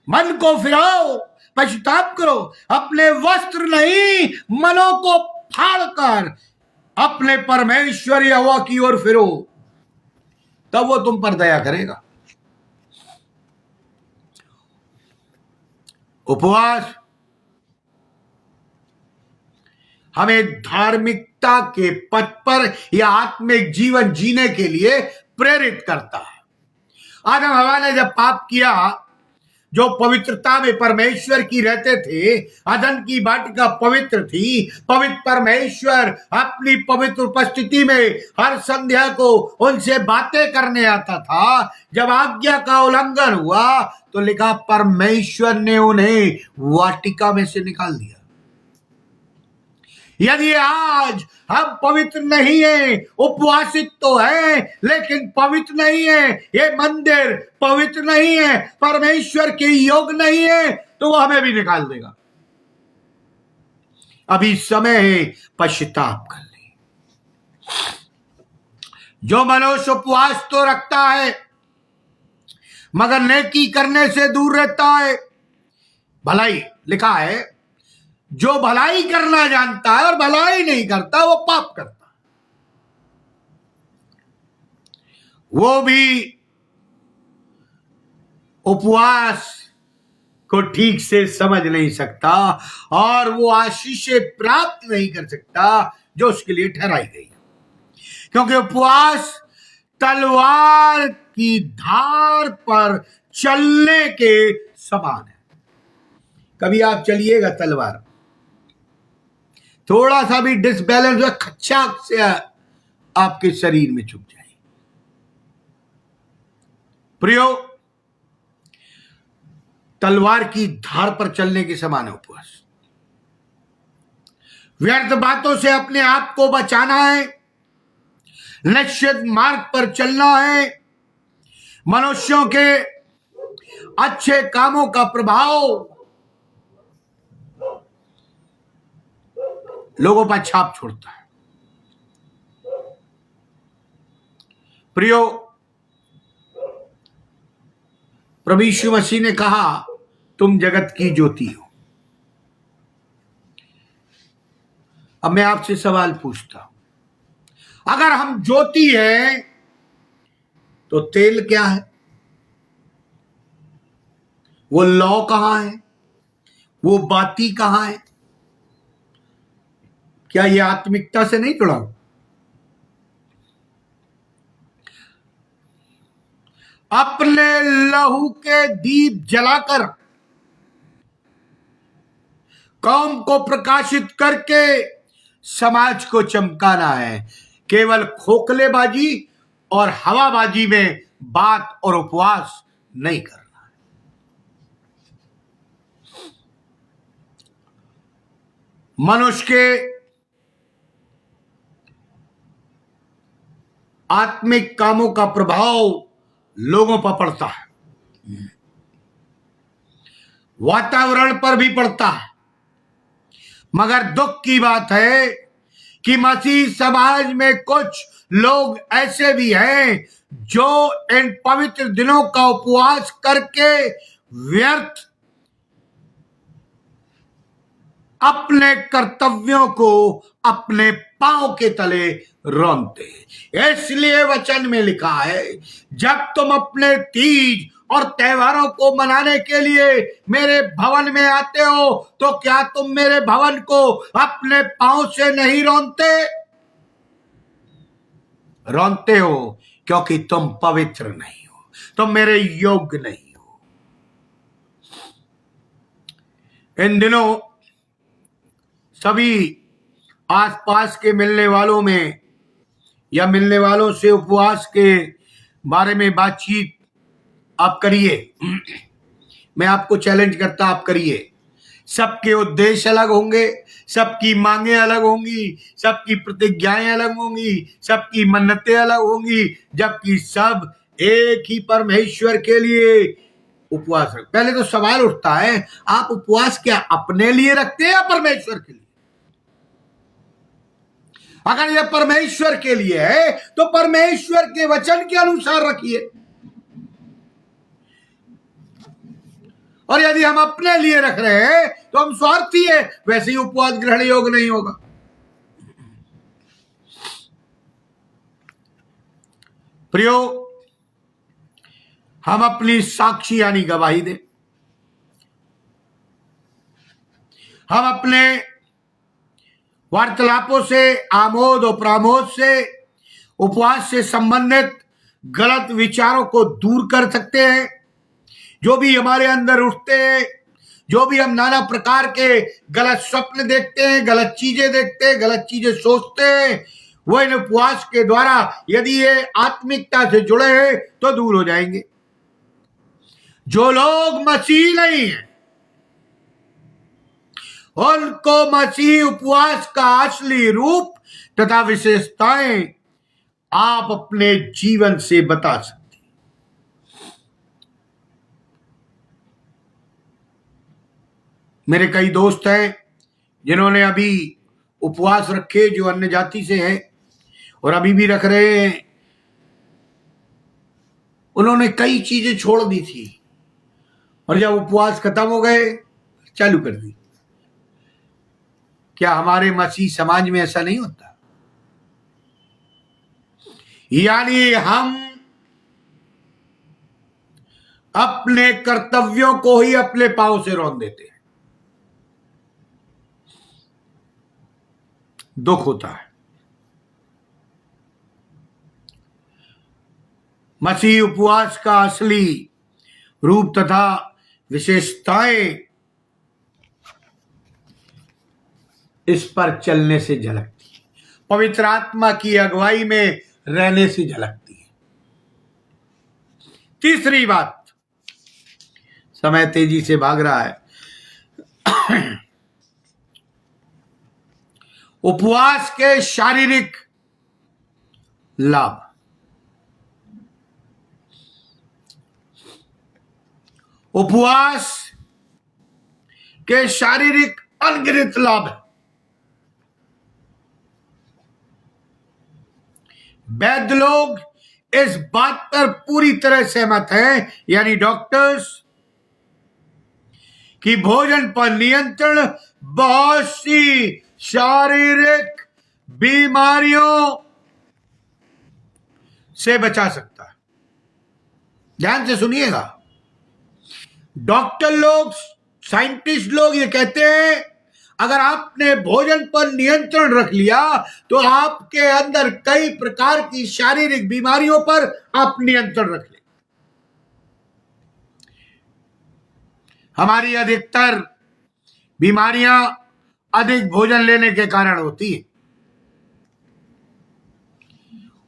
मन को फिराओ, पश्चाताप करो, अपने वस्त्र नहीं मनों को फाड़कर अपने परमेश्वर यहोवा की ओर फिरो, तब वो तुम पर दया करेगा। उपवास हमें धार्मिकता के पथ पर या आत्मिक जीवन जीने के लिए प्रेरित करता है। आदम हवा ने जब पाप किया, जो पवित्रता में परमेश्वर की रहते थे, अदन की वाटिका पवित्र थी, पवित्र परमेश्वर अपनी पवित्र उपस्थिति में हर संध्या को उनसे बातें करने आता था। जब आज्ञा का उल्लंघन हुआ तो लिखा परमेश्वर ने उन्हें वाटिका में से निकाल दिया। यदि आज हम पवित्र नहीं है, उपवासित तो है लेकिन पवित्र नहीं है, ये मंदिर पवित्र नहीं है, परमेश्वर के योग नहीं है, तो वो हमें भी निकाल देगा। अभी समय है पश्चाताप करने। जो मनुष्य उपवास तो रखता है मगर नेकी करने से दूर रहता है, भलाई लिखा है, जो भलाई करना जानता है और भलाई नहीं करता वो पाप करता है। वो भी उपवास को ठीक से समझ नहीं सकता और वो आशीषें प्राप्त नहीं कर सकता जो उसके लिए ठहराई गई, क्योंकि उपवास तलवार की धार पर चलने के समान है। कभी आप चलिएगा तलवार, थोड़ा सा भी डिसबैलेंस हो, खच्चाक से आपके शरीर में चुभ जाए। प्रियो, तलवार की धार पर चलने के समान है उपवास। व्यर्थ बातों से अपने आप को बचाना है, निश्चित मार्ग पर चलना है, मनुष्यों के अच्छे कामों का प्रभाव लोगों पर छाप छोड़ता है। प्रियो, प्रभु यीशु मसीह ने कहा तुम जगत की ज्योति हो। अब मैं आपसे सवाल पूछता हूं, अगर हम ज्योति हैं तो तेल क्या है? वो लौ कहां है? वो बाती कहां है? क्या ये आत्मिकता से नहीं जुड़ा? अपने लहू के दीप जलाकर कौम को प्रकाशित करके समाज को चमकाना है। केवल खोखलेबाजी और हवाबाजी में बात और उपवास नहीं करना है। मनुष्य के आत्मिक कामों का प्रभाव लोगों पर पड़ता है। वातावरण पर भी पड़ता है। मगर दुख की बात है कि मसीह समाज में कुछ लोग ऐसे भी हैं जो इन पवित्र दिनों का उपवास करके व्यर्थ अपने कर्तव्यों को अपने पांव के तले रौंदते। इसलिए वचन में लिखा है, जब तुम अपने तीज और त्योहारों को मनाने के लिए मेरे भवन में आते हो तो क्या तुम मेरे भवन को अपने पांव से नहीं रौंदते? रौंदते हो क्योंकि तुम पवित्र नहीं हो, तुम मेरे योग्य नहीं हो। इन दिनों सभी आसपास के मिलने वालों में या मिलने वालों से उपवास के बारे में बातचीत आप करिए। मैं आपको चैलेंज करता, आप करिए। सबके उद्देश्य अलग होंगे, सबकी मांगे अलग होंगी, सबकी प्रतिज्ञाएं अलग होंगी, सबकी मन्नतें अलग होंगी, जबकि सब एक ही परमेश्वर के लिए उपवास रख। पहले तो सवाल उठता है, आप उपवास क्या अपने लिए रखते हैं या परमेश्वर के लिए? अगर यह परमेश्वर के लिए है तो परमेश्वर के वचन के अनुसार रखिए, और यदि हम अपने लिए रख रहे हैं तो हम स्वार्थी है, वैसे ही उपवास ग्रहण योग्य नहीं होगा। प्रियो, हम अपनी साक्षी यानी गवाही दें। हम अपने वार्तालापों से, आमोद और प्रमोद से, उपवास से संबंधित गलत विचारों को दूर कर सकते हैं। जो भी हमारे अंदर उठते हैं, जो भी हम नाना प्रकार के गलत स्वप्न देखते हैं, गलत चीजें देखते हैं, गलत चीजें सोचते हैं, वो इन उपवास के द्वारा यदि ये आत्मिकता से जुड़े हैं तो दूर हो जाएंगे। जो लोग मसीह नहीं है उनको मसीह उपवास का असली रूप तथा विशेषताएं आप अपने जीवन से बता सकते। मेरे कई दोस्त हैं जिन्होंने अभी उपवास रखे, जो अन्य जाति से हैं और अभी भी रख रहे हैं। उन्होंने कई चीजें छोड़ दी थी और जब उपवास खत्म हो गए चालू कर दी। क्या हमारे मसीह समाज में ऐसा नहीं होता? यानी हम अपने कर्तव्यों को ही अपने पांव से रौंद देते हैं। दुख होता है। मसीह उपवास का असली रूप तथा विशेषताएं इस पर चलने से झलकती है, पवित्र आत्मा की अगुवाई में रहने से झलकती है। तीसरी बात, समय तेजी से भाग रहा है। उपवास के शारीरिक लाभ। उपवास के शारीरिक अनगिनत लाभ है। वैद्य लोग इस बात पर पूरी तरह सहमत हैं, यानी डॉक्टर्स, कि भोजन पर नियंत्रण बहुत सी शारीरिक बीमारियों से बचा सकता है। ध्यान से सुनिएगा, डॉक्टर लोग, साइंटिस्ट लोग ये कहते हैं अगर आपने भोजन पर नियंत्रण रख लिया तो आपके अंदर कई प्रकार की शारीरिक बीमारियों पर आप नियंत्रण रख ले। हमारी अधिकतर बीमारियां अधिक भोजन लेने के कारण होती है।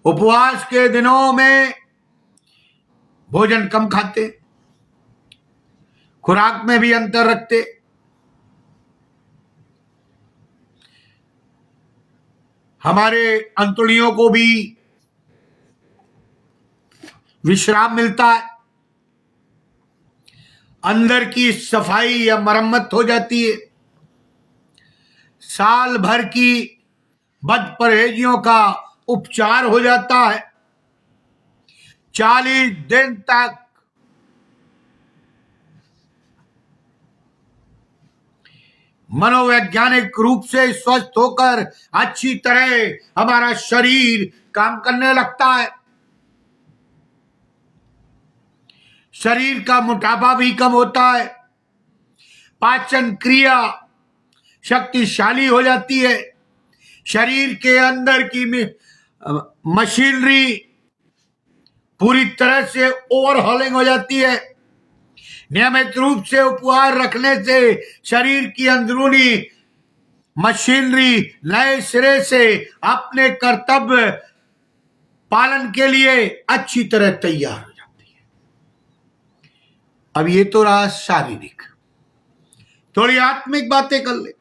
उपवास के दिनों में भोजन कम खाते, खुराक में भी अंतर रखते, हमारे अंतुड़ियों को भी विश्राम मिलता है, अंदर की सफाई या मरम्मत हो जाती है, साल भर की बद परहेजियों का उपचार हो जाता है, 40 दिन तक मनोवैज्ञानिक रूप से स्वस्थ होकर अच्छी तरह हमारा शरीर काम करने लगता है, शरीर का मोटापा भी कम होता है, पाचन क्रिया शक्तिशाली हो जाती है, शरीर के अंदर की मशीनरी पूरी तरह से ओवरहॉलिंग हो जाती है। नियमित रूप से उपवास रखने से शरीर की अंदरूनी मशीनरी नए सिरे से अपने कर्तव्य पालन के लिए अच्छी तरह तैयार हो जाती है। अब ये तो रहा शारीरिक, थोड़ी आत्मिक बातें कर ले।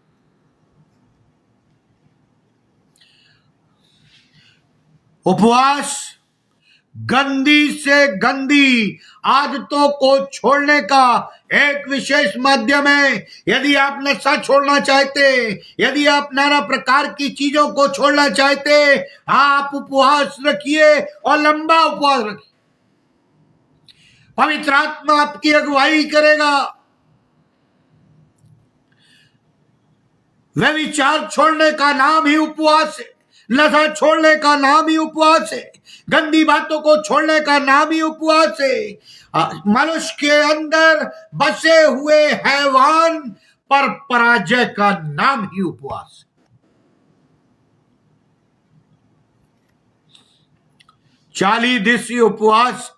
उपवास गंदी से गंदी आदतों को छोड़ने का एक विशेष माध्यम है। यदि आप नशा छोड़ना चाहते, यदि आप नाना प्रकार की चीजों को छोड़ना चाहते, आप उपवास रखिए और लंबा उपवास रखिए। पवित्र आत्मा आपकी अगुवाई करेगा। वह विचार छोड़ने का नाम ही उपवास है, नशा छोड़ने का नाम ही उपवास है, गंदी बातों को छोड़ने का नाम ही उपवास है। मनुष्य के अंदर बसे हुए हैवान पर पराजय का नाम ही उपवास है। 40 दिवसीय उपवास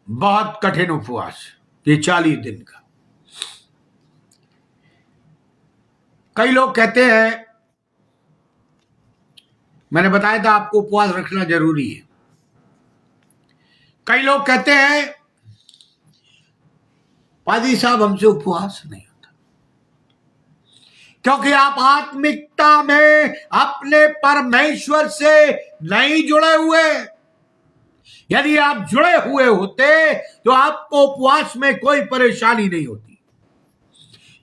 बहुत कठिन उपवास, ये 40 दिन का। कई लोग कहते हैं, मैंने बताया था आपको उपवास रखना जरूरी है। कई लोग कहते हैं पादी साहब हमसे उपवास नहीं होता, क्योंकि आप आत्मिकता में अपने परमेश्वर से नहीं जुड़े हुए। यदि आप जुड़े हुए होते तो आपको उपवास में कोई परेशानी नहीं होती।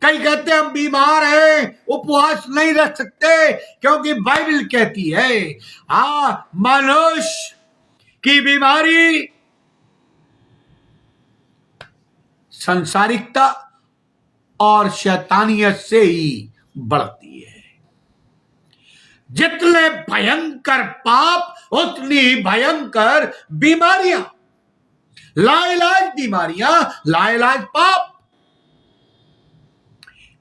कई कहते हैं हम बीमार हैं, उपवास नहीं रख सकते, क्योंकि बाइबल कहती है मनुष्य की बीमारी संसारिकता और शैतानियत से ही बढ़ती है। जितने भयंकर पाप उतनी भयंकर बीमारियां, लाइलाज बीमारियां, लाइलाज पाप।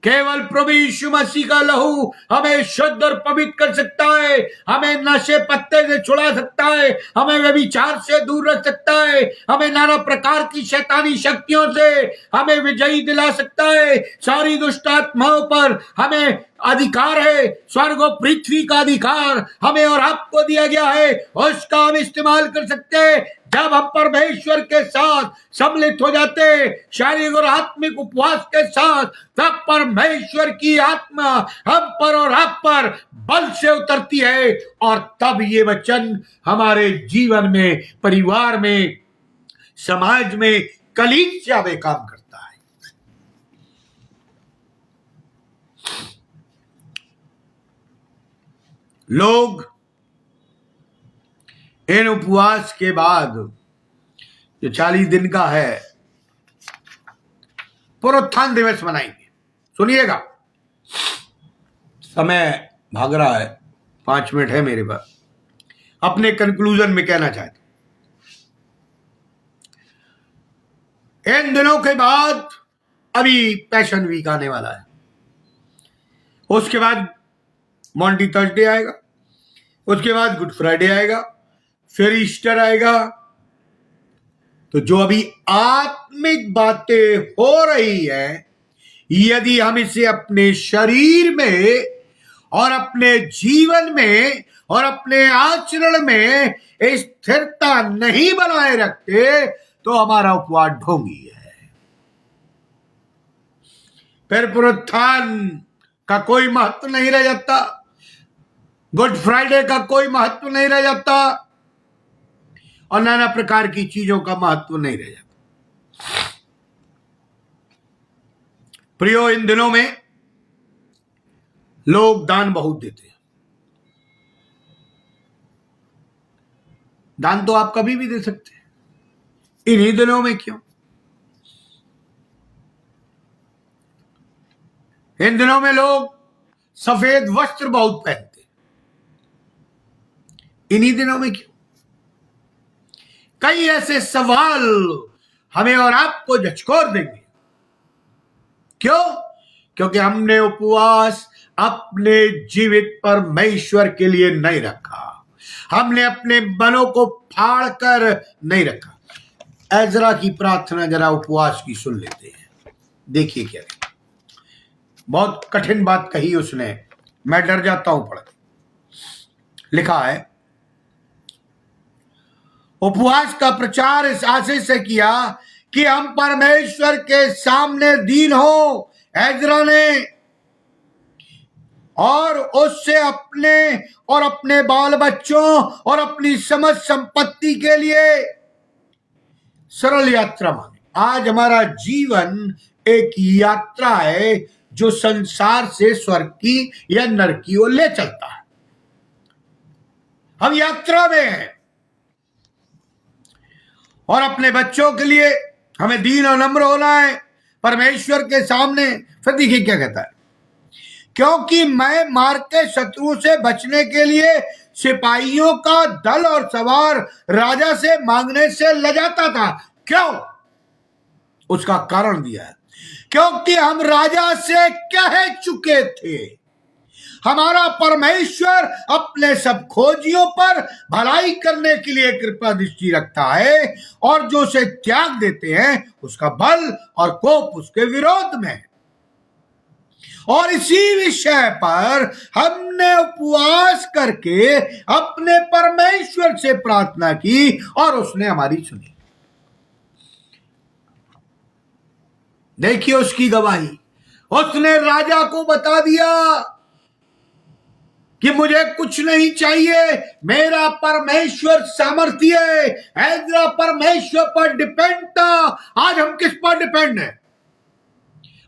केवल प्रभु यीशु मसीह का लहू हमें शुद्ध और पवित्र कर सकता है, हमें नशे पत्ते से छुड़ा सकता है, हमें व्यभिचार से दूर रख सकता है, हमें नाना प्रकार की शैतानी शक्तियों से हमें विजयी दिला सकता है। सारी दुष्ट आत्माओं पर हमें अधिकार है, स्वर्ग और पृथ्वी का अधिकार हमें और आपको दिया गया है, उसका हम इस्तेमाल कर सकते हैं। जब हम परमेश्वर के साथ सम्मिलित हो जाते, शारीरिक और आत्मिक उपवास के साथ, तब परमेश्वर की आत्मा हम पर और आप पर बल से उतरती है, और तब ये वचन हमारे जीवन में, परिवार में, समाज में कलीसिया में काम करता है। लोग इन उपवास के बाद जो 40 दिन का है पुनरुत्थान दिवस मनाएंगे। सुनिएगा, समय भाग रहा है, 5 मिनट है मेरे पास। अपने कंक्लूजन में कहना चाहता हूं, इन दिनों के बाद अभी पैशन वीक आने वाला है, उसके बाद मॉन्टी थर्सडे आएगा, उसके बाद गुड फ्राइडे आएगा, फिर ईस्टर आएगा। तो जो अभी आत्मिक बातें हो रही है, यदि हम इसे अपने शरीर में और अपने जीवन में और अपने आचरण में स्थिरता नहीं बनाए रखते, तो हमारा उपवास ढोंगी है। फिर पुनरुत्थान का कोई महत्व नहीं रह जाता, गुड फ्राइडे का कोई महत्व नहीं रह जाता, और नाना प्रकार की चीजों का महत्व नहीं रह जाता। प्रियो, इन दिनों में लोग दान बहुत देते हैं। दान तो आप कभी भी दे सकते हैं, इन्हीं दिनों में क्यों? इन दिनों में लोग सफेद वस्त्र बहुत पहनते हैं, इन्हीं दिनों में क्यों? कई ऐसे सवाल हमें और आपको झकझोर देंगे। क्यों? क्योंकि हमने उपवास अपने जीवित परमेश्वर के लिए नहीं रखा, हमने अपने मनों को फाड़ कर नहीं रखा। एजरा की प्रार्थना जरा उपवास की सुन लेते हैं, देखिए क्या है। बहुत कठिन बात कही उसने, मैं डर जाता हूं पढ़ के। लिखा है, उपवास का प्रचार इस आशय से किया कि हम परमेश्वर के सामने दीन हो, एजरा ने, और उससे अपने और अपने बाल बच्चों और अपनी समस्त संपत्ति के लिए सरल यात्रा मांगे। आज हमारा जीवन एक यात्रा है जो संसार से स्वर्ग की या नरक की ओर ले चलता है। हम यात्रा में हैं और अपने बच्चों के लिए हमें दीन और नम्र होना है परमेश्वर के सामने। फिर देखिए क्या कहता है, क्योंकि मैं मार के शत्रु से बचने के लिए सिपाहियों का दल और सवार राजा से मांगने से लजाता था। क्यों? उसका कारण दिया है, क्योंकि हम राजा से कह चुके थे, हमारा परमेश्वर अपने सब खोजियों पर भलाई करने के लिए कृपा दृष्टि रखता है, और जो उसे त्याग देते हैं उसका बल और कोप उसके विरोध में है। और इसी विषय पर हमने उपवास करके अपने परमेश्वर से प्रार्थना की और उसने हमारी सुनी। देखिए उसकी गवाही, उसने राजा को बता दिया कि मुझे कुछ नहीं चाहिए, मेरा परमेश्वर सामर्थ्य है। एजरा परमेश्वर पर डिपेंड था। आज हम किस पर डिपेंड हैं?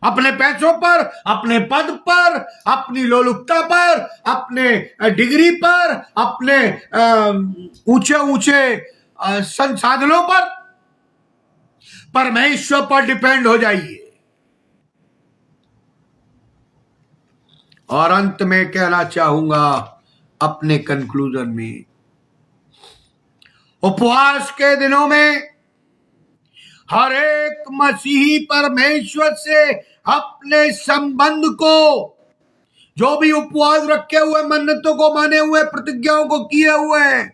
अपने पैसों पर, अपने पद पर, अपनी लोलुपता पर, अपने डिग्री पर, अपने ऊंचे ऊंचे संसाधनों पर। परमेश्वर पर डिपेंड हो जाइए। और अंत में कहना चाहूंगा अपने कंक्लूजन में, उपवास के दिनों में हर एक मसीही परमेश्वर से अपने संबंध को, जो भी उपवास रखे हुए, मन्नतों को माने हुए, प्रतिज्ञाओं को किए हुए हैं,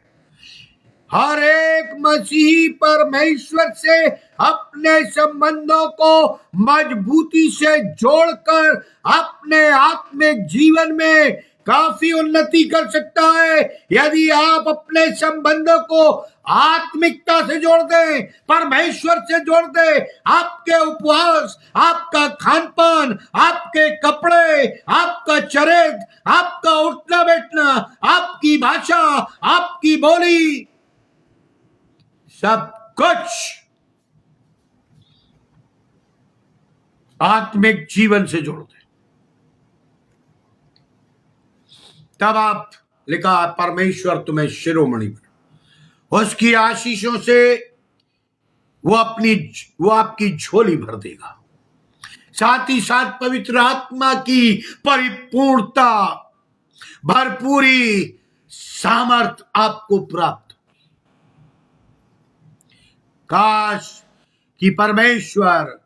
हर एक मसीही परमेश्वर से अपने संबंधों को मजबूती से जोड़कर अपने आत्मिक जीवन में काफी उन्नति कर सकता है। यदि आप अपने संबंधों को आत्मिकता से जोड़ दें, परमेश्वर से जोड़ दें, आपके उपवास, आपका खान पान, आपके कपड़े, आपका चरित्र, आपका उठना बैठना, आपकी भाषा, आपकी बोली, सब कुछ आत्मिक जीवन से जोड़ दे, तब आप, लिखा परमेश्वर तुम्हें शिरोमणि बना, उसकी आशीषों से वो आपकी झोली भर देगा। साथ ही साथ पवित्र आत्मा की परिपूर्णता, भरपूरी सामर्थ आपको प्राप्त। काश कि परमेश्वर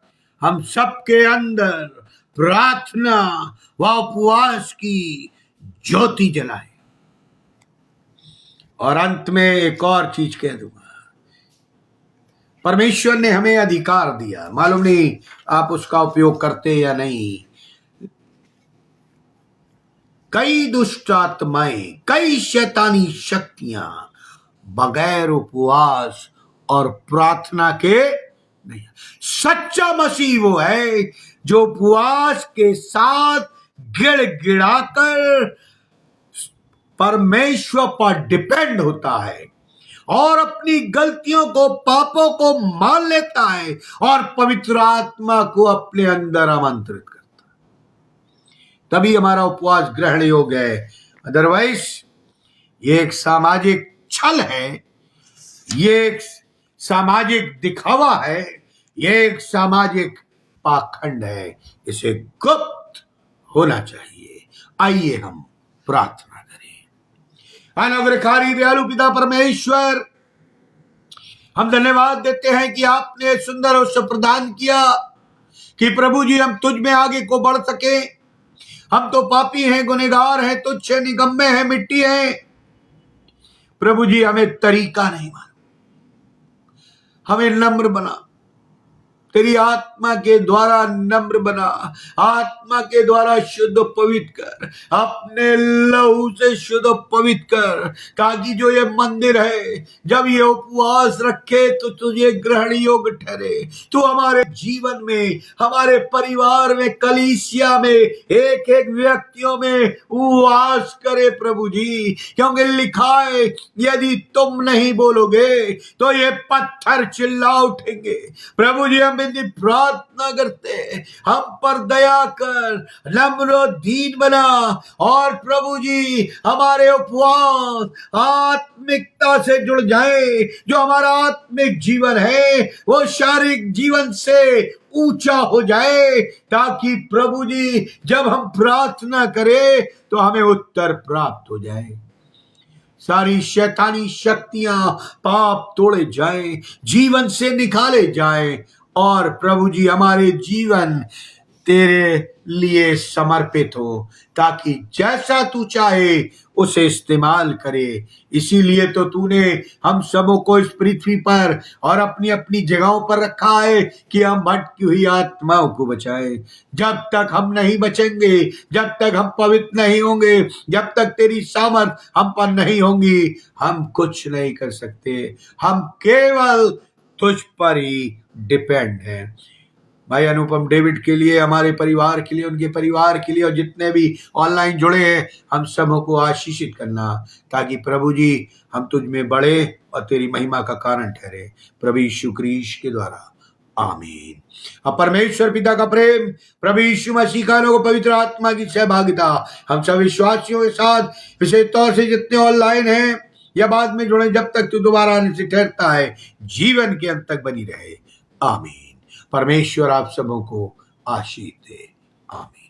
हम सबके अंदर प्रार्थना व उपवास की ज्योति जलाए। और अंत में एक और चीज कह दूंगा, परमेश्वर ने हमें अधिकार दिया, मालूम नहीं आप उसका उपयोग करते या नहीं। कई दुष्ट आत्माएं, कई शैतानी शक्तियां बगैर उपवास और प्रार्थना के नहीं। सच्चा मसीह वो है जो उपवास के साथ गिड़गिड़ाकर परमेश्वर पर डिपेंड होता है और अपनी गलतियों को, पापों को मान लेता है और पवित्र आत्मा को अपने अंदर आमंत्रित करता है, तभी हमारा उपवास ग्रहण योग्य है। अदरवाइज ये एक सामाजिक छल है, ये एक सामाजिक दिखावा है, ये एक सामाजिक पाखंड है। इसे गुप्त होना चाहिए। आइए हम प्रार्थना करें। अनुग्रहकारी दयालु पिता परमेश्वर, हम धन्यवाद देते हैं कि आपने सुंदर अवसर प्रदान किया कि प्रभु जी हम तुझ में आगे को बढ़ सके। हम तो पापी हैं, गुनहगार हैं, तुच्छ हैं, निकम्मे हैं, मिट्टी हैं। प्रभु जी हमें तरीका नहीं मालूम, हमें नम्र बना, तेरी आत्मा के द्वारा नम्र बना, आत्मा के द्वारा शुद्ध पवित्र कर, अपने लहू से शुद्ध पवित्र कर, ताकि जो ये मंदिर है जब ये उपवास रखे तो तुझे ग्रहण योग्य ठहरे। तू हमारे जीवन में, हमारे परिवार में, कलीसिया में, एक एक व्यक्तियों में वास करे प्रभु जी, क्योंकि लिखा है यदि तुम नहीं बोलोगे तो ये पत्थर चिल्ला उठेंगे। प्रभु जी हम प्रार्थना करते, हम पर दया कर, नम्र दीन बना, और प्रभु जी हमारे उपवास आत्मिकता से जुड़ जाए। जो हमारा आत्मिक जीवन है वो शारीरिक जीवन से ऊंचा हो जाए, ताकि प्रभु जी जब हम प्रार्थना करें तो हमें उत्तर प्राप्त हो जाए। सारी शैतानी शक्तियां, पाप तोड़े जाएं, जीवन से निकाले जाएं, और प्रभु जी हमारे जीवन तेरे लिए समर्पित हो, ताकि जैसा तू चाहे उसे इस्तेमाल करे। इसीलिए तो तूने हम सबों को इस पृथ्वी पर और अपनी अपनी जगहों पर रखा है कि हम भटकी हुई आत्माओं को बचाए। जब तक हम नहीं बचेंगे, जब तक हम पवित्र नहीं होंगे, जब तक तेरी सामर्थ हम पर नहीं होंगी, हम कुछ नहीं कर सकते। हम केवल तुझ पर ही डिपेंड है। भाई अनुपम डेविड के लिए, हमारे परिवार के लिए, उनके परिवार के लिए, और जितने भी ऑनलाइन जुड़े हैं, हम सबों को आशीषित करना, ताकि प्रभु जी हम तुझ में बढ़े और तेरी महिमा का कारण ठहरे। प्रभु यीशु क्रीश के द्वारा, आमीन। अब परमेश्वर पिता का प्रेम, प्रभु यीशु मसीह का अनुग्रह, पवित्र आत्मा की सहभागिता हम सब विश्वासियों के साथ, विशेष तौर से जितने ऑनलाइन हैं या बाद में जुड़े, जब तक तू दोबारा आने से ठहरता है, जीवन के अंत तक बनी रहे। आमीन। परमेश्वर आप सबों को आशीष दे। आमीन।